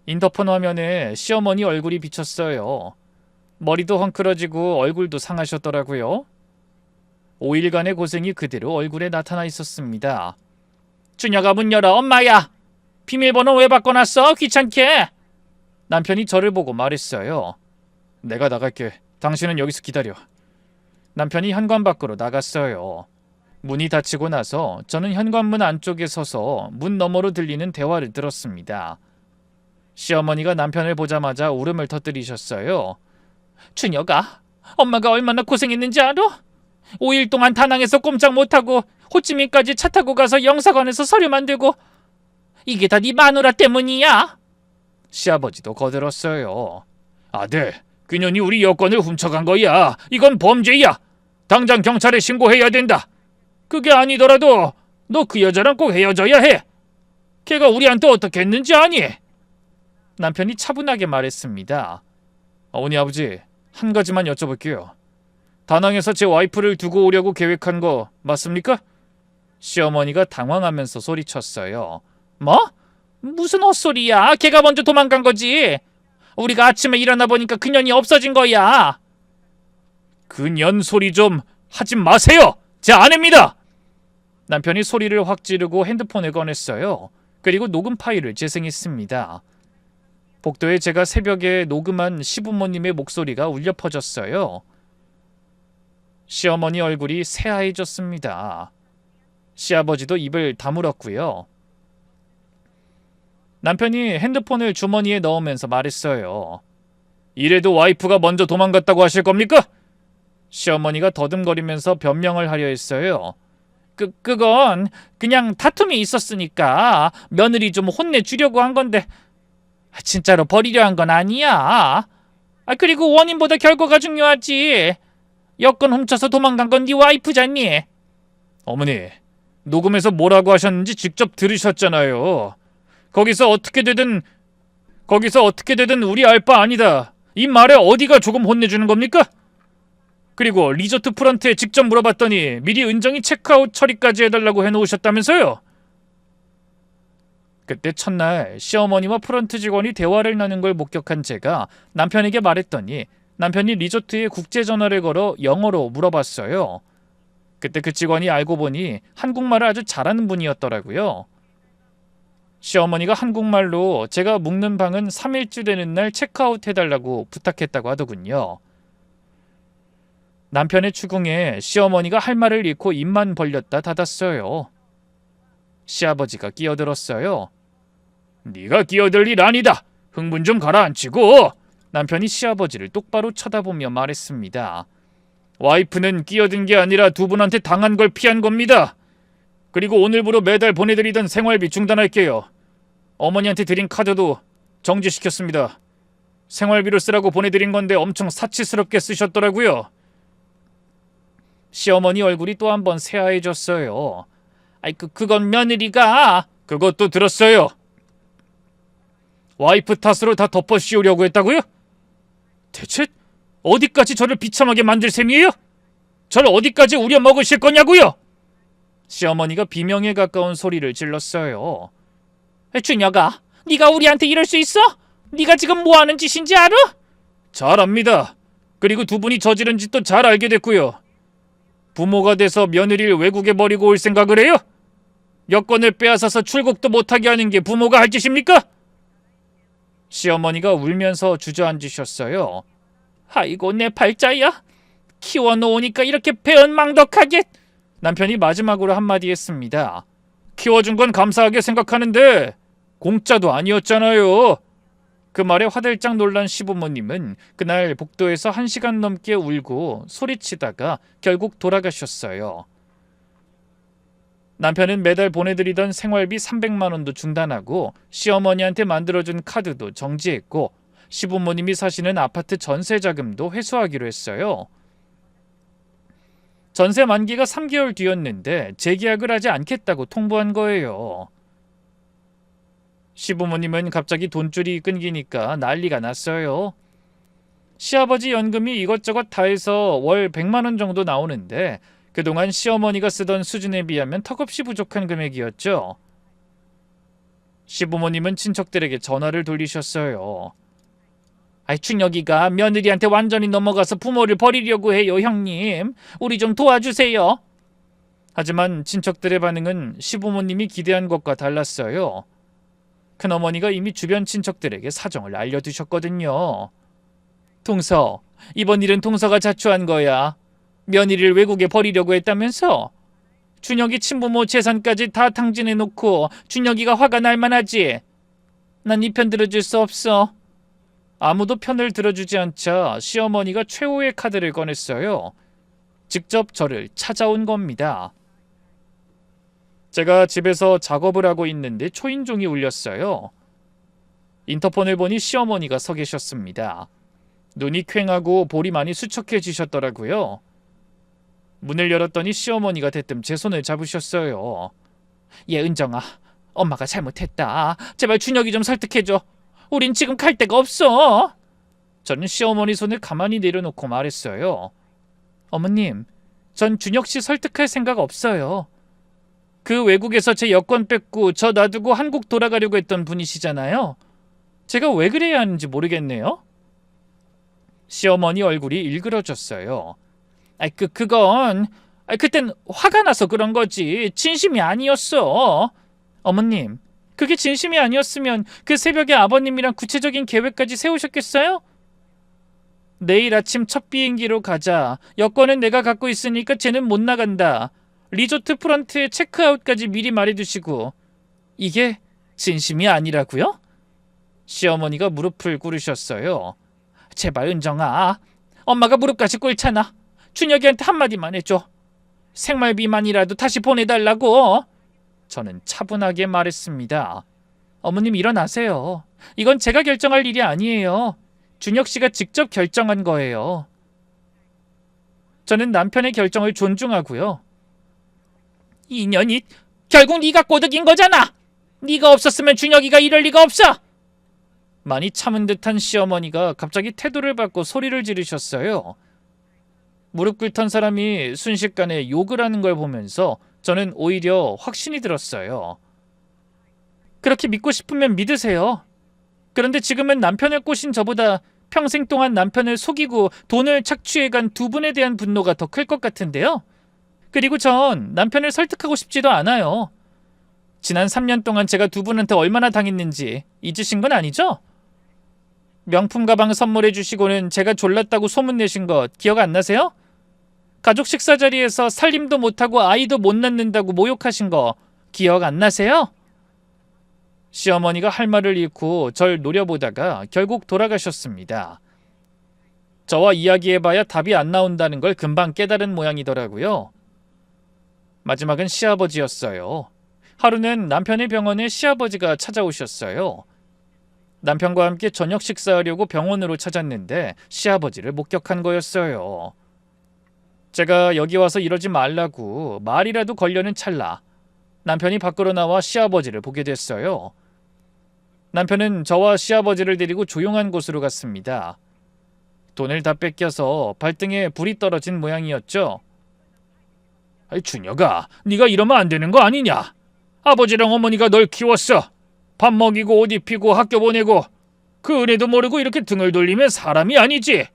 인터폰 화면에 시어머니 얼굴이 비쳤어요. 머리도 헝클어지고 얼굴도 상하셨더라고요. 5일간의 고생이 그대로 얼굴에 나타나 있었습니다. 준혁아, 문 열어. 엄마야. 비밀번호 왜 바꿔놨어? 귀찮게. 남편이 저를 보고 말했어요. 내가 나갈게. 당신은 여기서 기다려. 남편이 현관 밖으로 나갔어요. 문이 닫히고 나서 저는 현관문 안쪽에 서서 문 너머로 들리는 대화를 들었습니다. 시어머니가 남편을 보자마자 울음을 터뜨리셨어요. 준혁아, 엄마가 얼마나 고생했는지 알아? 5일 동안 다낭에서 꼼짝 못하고 호치민까지 차 타고 가서 영사관에서 서류 만들고, 이게 다 네 마누라 때문이야. 시아버지도 거들었어요. 아들, 그년이 우리 여권을 훔쳐간 거야. 이건 범죄야. 당장 경찰에 신고해야 된다. 그게 아니더라도 너 그 여자랑 꼭 헤어져야 해. 걔가 우리한테 어떻게 했는지 아니? 남편이 차분하게 말했습니다. 어머니, 아버지, 한 가지만 여쭤볼게요. 다낭에서 제 와이프를 두고 오려고 계획한 거 맞습니까? 시어머니가 당황하면서 소리쳤어요. 뭐? 무슨 헛소리야. 걔가 먼저 도망간 거지. 우리가 아침에 일어나 보니까 그년이 없어진 거야. 그년 소리 좀 하지 마세요. 제 아내입니다. 남편이 소리를 확 지르고 핸드폰을 꺼냈어요. 그리고 녹음 파일을 재생했습니다. 복도에 제가 새벽에 녹음한 시부모님의 목소리가 울려 퍼졌어요. 시어머니 얼굴이 새하얘졌습니다. 시아버지도 입을 다물었고요. 남편이 핸드폰을 주머니에 넣으면서 말했어요. 이래도 와이프가 먼저 도망갔다고 하실 겁니까? 시어머니가 더듬거리면서 변명을 하려 했어요. 그건 그냥 다툼이 있었으니까 며느리 좀 혼내주려고 한 건데 진짜로 버리려 한 건 아니야. 그리고 원인보다 결과가 중요하지. 여권 훔쳐서 도망간 건 네 와이프잖니. 어머니, 녹음에서 뭐라고 하셨는지 직접 들으셨잖아요. 거기서 어떻게 되든 우리 알 바 아니다. 이 말에 어디가 조금 혼내주는 겁니까? 그리고 리조트 프런트에 직접 물어봤더니 미리 은정이 체크아웃 처리까지 해달라고 해놓으셨다면서요? 그때 첫날 시어머니와 프런트 직원이 대화를 나눈 걸 목격한 제가 남편에게 말했더니 남편이 리조트에 국제전화를 걸어 영어로 물어봤어요. 그때 그 직원이 알고 보니 한국말을 아주 잘하는 분이었더라고요. 시어머니가 한국말로 제가 묵는 방은 3일째 되는 날 체크아웃 해달라고 부탁했다고 하더군요. 남편의 추궁에 시어머니가 할 말을 잃고 입만 벌렸다 닫았어요. 시아버지가 끼어들었어요. 네가 끼어들 일 아니다. 흥분 좀 가라앉히고. 남편이 시아버지를 똑바로 쳐다보며 말했습니다. 와이프는 끼어든 게 아니라 두 분한테 당한 걸 피한 겁니다. 그리고 오늘부로 매달 보내드리던 생활비 중단할게요. 어머니한테 드린 카드도 정지시켰습니다. 생활비로 쓰라고 보내드린 건데 엄청 사치스럽게 쓰셨더라고요. 시어머니 얼굴이 또 한 번 새하얘졌어요. 그건 며느리가. 그것도 들었어요. 와이프 탓으로 다 덮어 씌우려고 했다고요? 대체 어디까지 저를 비참하게 만들 셈이에요? 저를 어디까지 우려먹으실 거냐고요? 시어머니가 비명에 가까운 소리를 질렀어요. 준혁아, 네가 우리한테 이럴 수 있어? 네가 지금 뭐하는 짓인지 알아? 잘 압니다. 그리고 두 분이 저지른 짓도 잘 알게 됐고요. 부모가 돼서 며느리를 외국에 버리고 올 생각을 해요? 여권을 빼앗아서 출국도 못하게 하는 게 부모가 할 짓입니까? 시어머니가 울면서 주저앉으셨어요. 아이고, 내 팔자야. 키워놓으니까 이렇게 배은망덕하게. 남편이 마지막으로 한마디 했습니다. 키워준 건 감사하게 생각하는데 공짜도 아니었잖아요. 그 말에 화들짝 놀란 시부모님은 그날 복도에서 1시간 넘게 울고 소리치다가 결국 돌아가셨어요. 남편은 매달 보내드리던 생활비 300만 원도 중단하고 시어머니한테 만들어준 카드도 정지했고 시부모님이 사시는 아파트 전세 자금도 회수하기로 했어요. 전세 만기가 3개월 뒤였는데 재계약을 하지 않겠다고 통보한 거예요. 시부모님은 갑자기 돈줄이 끊기니까 난리가 났어요. 시아버지 연금이 이것저것 다 해서 월 100만 원 정도 나오는데 그동안 시어머니가 쓰던 수준에 비하면 턱없이 부족한 금액이었죠. 시부모님은 친척들에게 전화를 돌리셨어요. 준혁이가 며느리한테 완전히 넘어가서 부모를 버리려고 해요, 형님. 우리 좀 도와주세요. 하지만 친척들의 반응은 시부모님이 기대한 것과 달랐어요. 큰어머니가 이미 주변 친척들에게 사정을 알려두셨거든요. 동서, 이번 일은 동서가 자초한 거야. 며느리를 외국에 버리려고 했다면서? 준혁이 친부모 재산까지 다 탕진해놓고 준혁이가 화가 날 만하지? 난 이 편 들어줄 수 없어. 아무도 편을 들어주지 않자 시어머니가 최후의 카드를 꺼냈어요. 직접 저를 찾아온 겁니다. 제가 집에서 작업을 하고 있는데 초인종이 울렸어요. 인터폰을 보니 시어머니가 서 계셨습니다. 눈이 퀭하고 볼이 많이 수척해지셨더라고요. 문을 열었더니 시어머니가 대뜸 제 손을 잡으셨어요. 은정아, 엄마가 잘못했다. 제발 준혁이 좀 설득해줘. 우린 지금 갈 데가 없어. 저는 시어머니 손을 가만히 내려놓고 말했어요. 어머님, 전 준혁 씨 설득할 생각 없어요. 그 외국에서 제 여권 뺏고 저 놔두고 한국 돌아가려고 했던 분이시잖아요. 제가 왜 그래야 하는지 모르겠네요. 시어머니 얼굴이 일그러졌어요. 그건 그땐 화가 나서 그런 거지 진심이 아니었어. 어머님, 그게 진심이 아니었으면 그 새벽에 아버님이랑 구체적인 계획까지 세우셨겠어요? 내일 아침 첫 비행기로 가자. 여권은 내가 갖고 있으니까 쟤는 못 나간다. 리조트 프런트에 체크아웃까지 미리 말해두시고. 이게 진심이 아니라고요? 시어머니가 무릎을 꿇으셨어요. 제발 은정아, 엄마가 무릎까지 꿇잖아. 준혁이한테 한마디만 해줘. 생활비만이라도 다시 보내달라고. 저는 차분하게 말했습니다. 어머님, 일어나세요. 이건 제가 결정할 일이 아니에요. 준혁 씨가 직접 결정한 거예요. 저는 남편의 결정을 존중하고요. 이년이 결국 네가 꼬드긴 거잖아. 네가 없었으면 준혁이가 이럴 리가 없어. 많이 참은 듯한 시어머니가 갑자기 태도를 바꿔 소리를 지르셨어요. 무릎 꿇던 사람이 순식간에 욕을 하는 걸 보면서 저는 오히려 확신이 들었어요. 그렇게 믿고 싶으면 믿으세요. 그런데 지금은 남편을 꼬신 저보다 평생 동안 남편을 속이고 돈을 착취해간 두 분에 대한 분노가 더 클 것 같은데요. 그리고 전 남편을 설득하고 싶지도 않아요. 지난 3년 동안 제가 두 분한테 얼마나 당했는지 잊으신 건 아니죠? 명품 가방 선물해 주시고는 제가 졸랐다고 소문내신 것 기억 안 나세요? 가족 식사 자리에서 살림도 못하고 아이도 못 낳는다고 모욕하신 거 기억 안 나세요? 시어머니가 할 말을 잃고 절 노려보다가 결국 돌아가셨습니다. 저와 이야기해봐야 답이 안 나온다는 걸 금방 깨달은 모양이더라고요. 마지막은 시아버지였어요. 하루는 남편의 병원에 시아버지가 찾아오셨어요. 남편과 함께 저녁 식사하려고 병원으로 찾았는데 시아버지를 목격한 거였어요. 제가 여기 와서 이러지 말라고 말이라도 걸려는 찰나 남편이 밖으로 나와 시아버지를 보게 됐어요. 남편은 저와 시아버지를 데리고 조용한 곳으로 갔습니다. 돈을 다 뺏겨서 발등에 불이 떨어진 모양이었죠. 준혁아, 네가 이러면 안 되는 거 아니냐? 아버지랑 어머니가 널 키웠어. 밥 먹이고 옷 입히고 학교 보내고 그 은혜도 모르고 이렇게 등을 돌리면 사람이 아니지.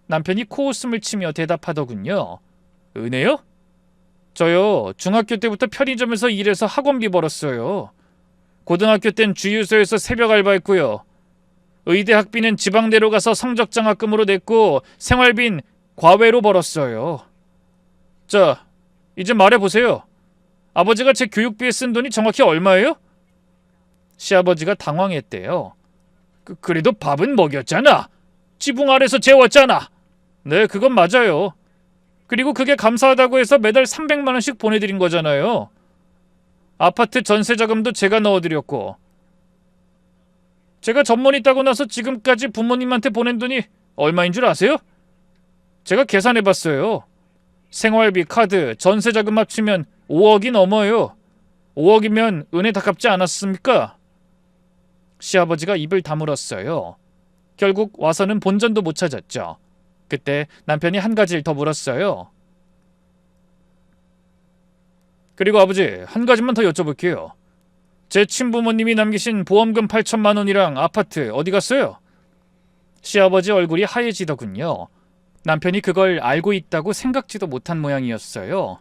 남편이 코웃음을 치며 대답하더군요. 은혜요? 저요, 중학교 때부터 편의점에서 일해서 학원비 벌었어요. 고등학교 땐 주유소에서 새벽 알바했고요. 의대 학비는 지방대로 가서 성적장학금으로 냈고 생활비는 과외로 벌었어요. 자, 이제 말해보세요. 아버지가 제 교육비에 쓴 돈이 정확히 얼마예요? 시아버지가 당황했대요. 그래도 밥은 먹였잖아. 지붕 아래서 재웠잖아. 네, 그건 맞아요. 그리고 그게 감사하다고 해서 매달 300만 원씩 보내드린 거잖아요. 아파트 전세자금도 제가 넣어드렸고. 제가 전문의 따고 나서 지금까지 부모님한테 보낸 돈이 얼마인 줄 아세요? 제가 계산해봤어요. 생활비, 카드, 전세자금 합치면 5억이 넘어요. 5억이면 은혜 다 갚지 않았습니까? 시아버지가 입을 다물었어요. 결국 와서는 본전도 못 찾았죠. 그때 남편이 한 가지를 더 물었어요. 그리고 아버지, 한 가지만 더 여쭤볼게요. 제 친부모님이 남기신 보험금 8천만 원이랑 아파트 어디 갔어요? 시아버지 얼굴이 하얘지더군요. 남편이 그걸 알고 있다고 생각지도 못한 모양이었어요.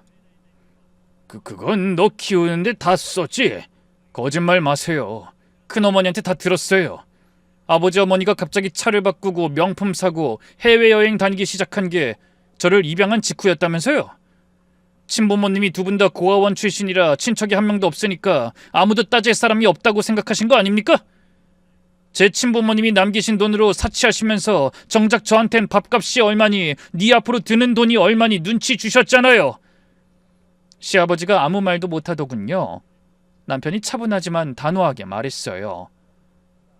그건 너 키우는데 다 썼지? 거짓말 마세요. 큰어머니한테 다 들었어요. 아버지 어머니가 갑자기 차를 바꾸고 명품 사고 해외여행 다니기 시작한 게 저를 입양한 직후였다면서요? 친부모님이 두 분 다 고아원 출신이라 친척이 한 명도 없으니까 아무도 따질 사람이 없다고 생각하신 거 아닙니까? 제 친부모님이 남기신 돈으로 사치하시면서 정작 저한텐 밥값이 얼마니 네 앞으로 드는 돈이 얼마니 눈치 주셨잖아요. 시아버지가 아무 말도 못하더군요. 남편이 차분하지만 단호하게 말했어요.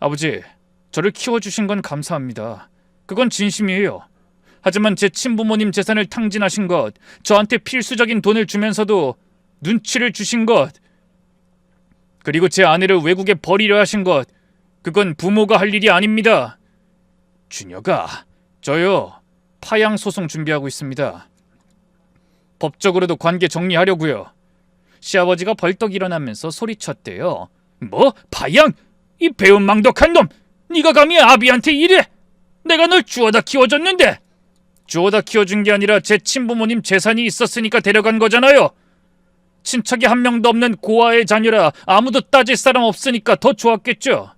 아버지, 저를 키워주신 건 감사합니다. 그건 진심이에요. 하지만 제 친부모님 재산을 탕진하신 것, 저한테 필수적인 돈을 주면서도 눈치를 주신 것, 그리고 제 아내를 외국에 버리려 하신 것, 그건 부모가 할 일이 아닙니다. 준혁아, 저요, 파양 소송 준비하고 있습니다. 법적으로도 관계 정리하려고요. 시아버지가 벌떡 일어나면서 소리쳤대요. 뭐? 파양? 이 배은망덕한 놈! 네가 감히 아비한테 이래? 내가 널 주워다 키워줬는데! 주워다 키워준 게 아니라 제 친부모님 재산이 있었으니까 데려간 거잖아요. 친척이 한 명도 없는 고아의 자녀라 아무도 따질 사람 없으니까 더 좋았겠죠.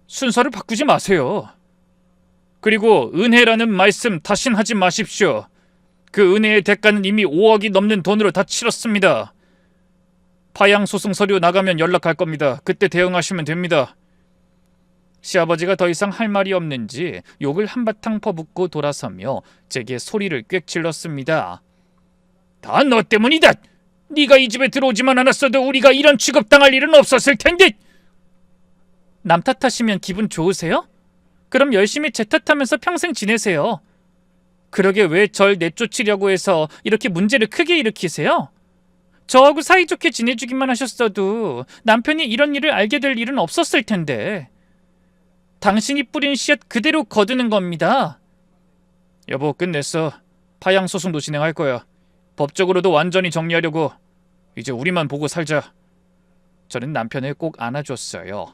순서를 바꾸지 마세요. 그리고 은혜라는 말씀 다신 하지 마십시오. 그 은혜의 대가는 이미 5억이 넘는 돈으로 다 치렀습니다. 파양 소송 서류 나가면 연락할 겁니다. 그때 대응하시면 됩니다. 시아버지가 더 이상 할 말이 없는지 욕을 한바탕 퍼붓고 돌아서며 제게 소리를 꽥 질렀습니다. 다 너 때문이다. 네가 이 집에 들어오지만 않았어도 우리가 이런 취급당할 일은 없었을 텐데. 남 탓하시면 기분 좋으세요? 그럼 열심히 제 탓하면서 평생 지내세요. 그러게 왜 절 내쫓으려고 해서 이렇게 문제를 크게 일으키세요? 저하고 사이좋게 지내주기만 하셨어도 남편이 이런 일을 알게 될 일은 없었을 텐데. 당신이 뿌린 씨앗 그대로 거두는 겁니다. 여보, 끝냈어. 파양 소송도 진행할 거야. 법적으로도 완전히 정리하려고. 이제 우리만 보고 살자. 저는 남편을 꼭 안아줬어요.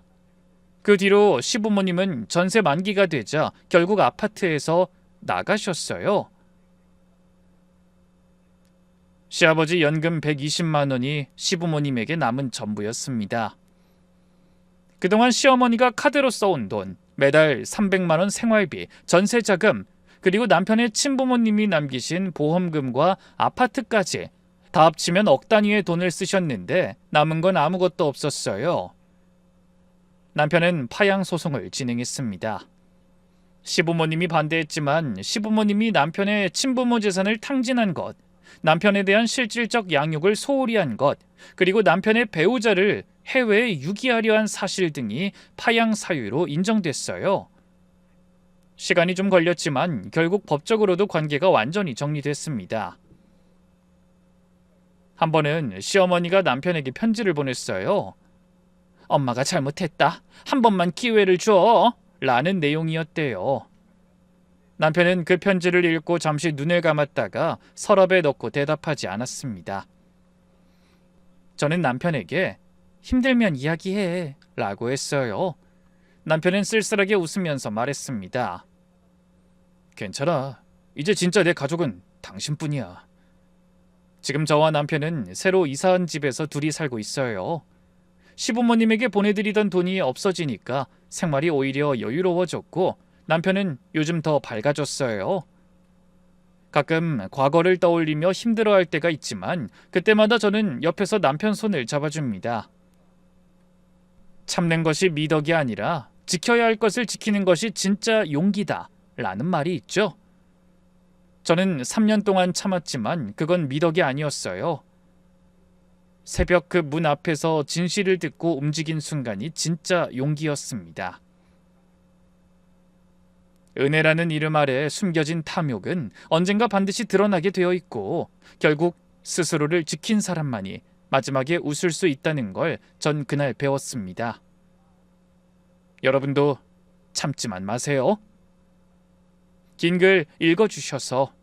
그 뒤로 시부모님은 전세 만기가 되자 결국 아파트에서 나가셨어요. 시아버지 연금 120만 원이 시부모님에게 남은 전부였습니다. 그동안 시어머니가 카드로 써온 돈, 매달 300만 원 생활비, 전세자금, 그리고 남편의 친부모님이 남기신 보험금과 아파트까지 다 합치면 억 단위의 돈을 쓰셨는데 남은 건 아무것도 없었어요. 남편은 파양 소송을 진행했습니다. 시부모님이 반대했지만 시부모님이 남편의 친부모 재산을 탕진한 것, 남편에 대한 실질적 양육을 소홀히 한 것, 그리고 남편의 배우자를 해외에 유기하려 한 사실 등이 파양 사유로 인정됐어요. 시간이 좀 걸렸지만 결국 법적으로도 관계가 완전히 정리됐습니다. 한 번은 시어머니가 남편에게 편지를 보냈어요. 엄마가 잘못했다. 한 번만 기회를 줘. 라는 내용이었대요. 남편은 그 편지를 읽고 잠시 눈을 감았다가 서랍에 넣고 대답하지 않았습니다. 저는 남편에게 힘들면 이야기해 라고 했어요. 남편은 쓸쓸하게 웃으면서 말했습니다. 괜찮아. 이제 진짜 내 가족은 당신뿐이야. 지금 저와 남편은 새로 이사한 집에서 둘이 살고 있어요. 시부모님에게 보내드리던 돈이 없어지니까 생활이 오히려 여유로워졌고 남편은 요즘 더 밝아졌어요. 가끔 과거를 떠올리며 힘들어할 때가 있지만 그때마다 저는 옆에서 남편 손을 잡아줍니다. 참는 것이 미덕이 아니라 지켜야 할 것을 지키는 것이 진짜 용기다 라는 말이 있죠. 저는 3년 동안 참았지만 그건 미덕이 아니었어요. 새벽 그 문 앞에서 진실을 듣고 움직인 순간이 진짜 용기였습니다. 은혜라는 이름 아래 숨겨진 탐욕은 언젠가 반드시 드러나게 되어 있고 결국 스스로를 지킨 사람만이 마지막에 웃을 수 있다는 걸 전 그날 배웠습니다. 여러분도 참지만 마세요. 긴 글 읽어주셔서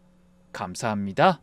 감사합니다.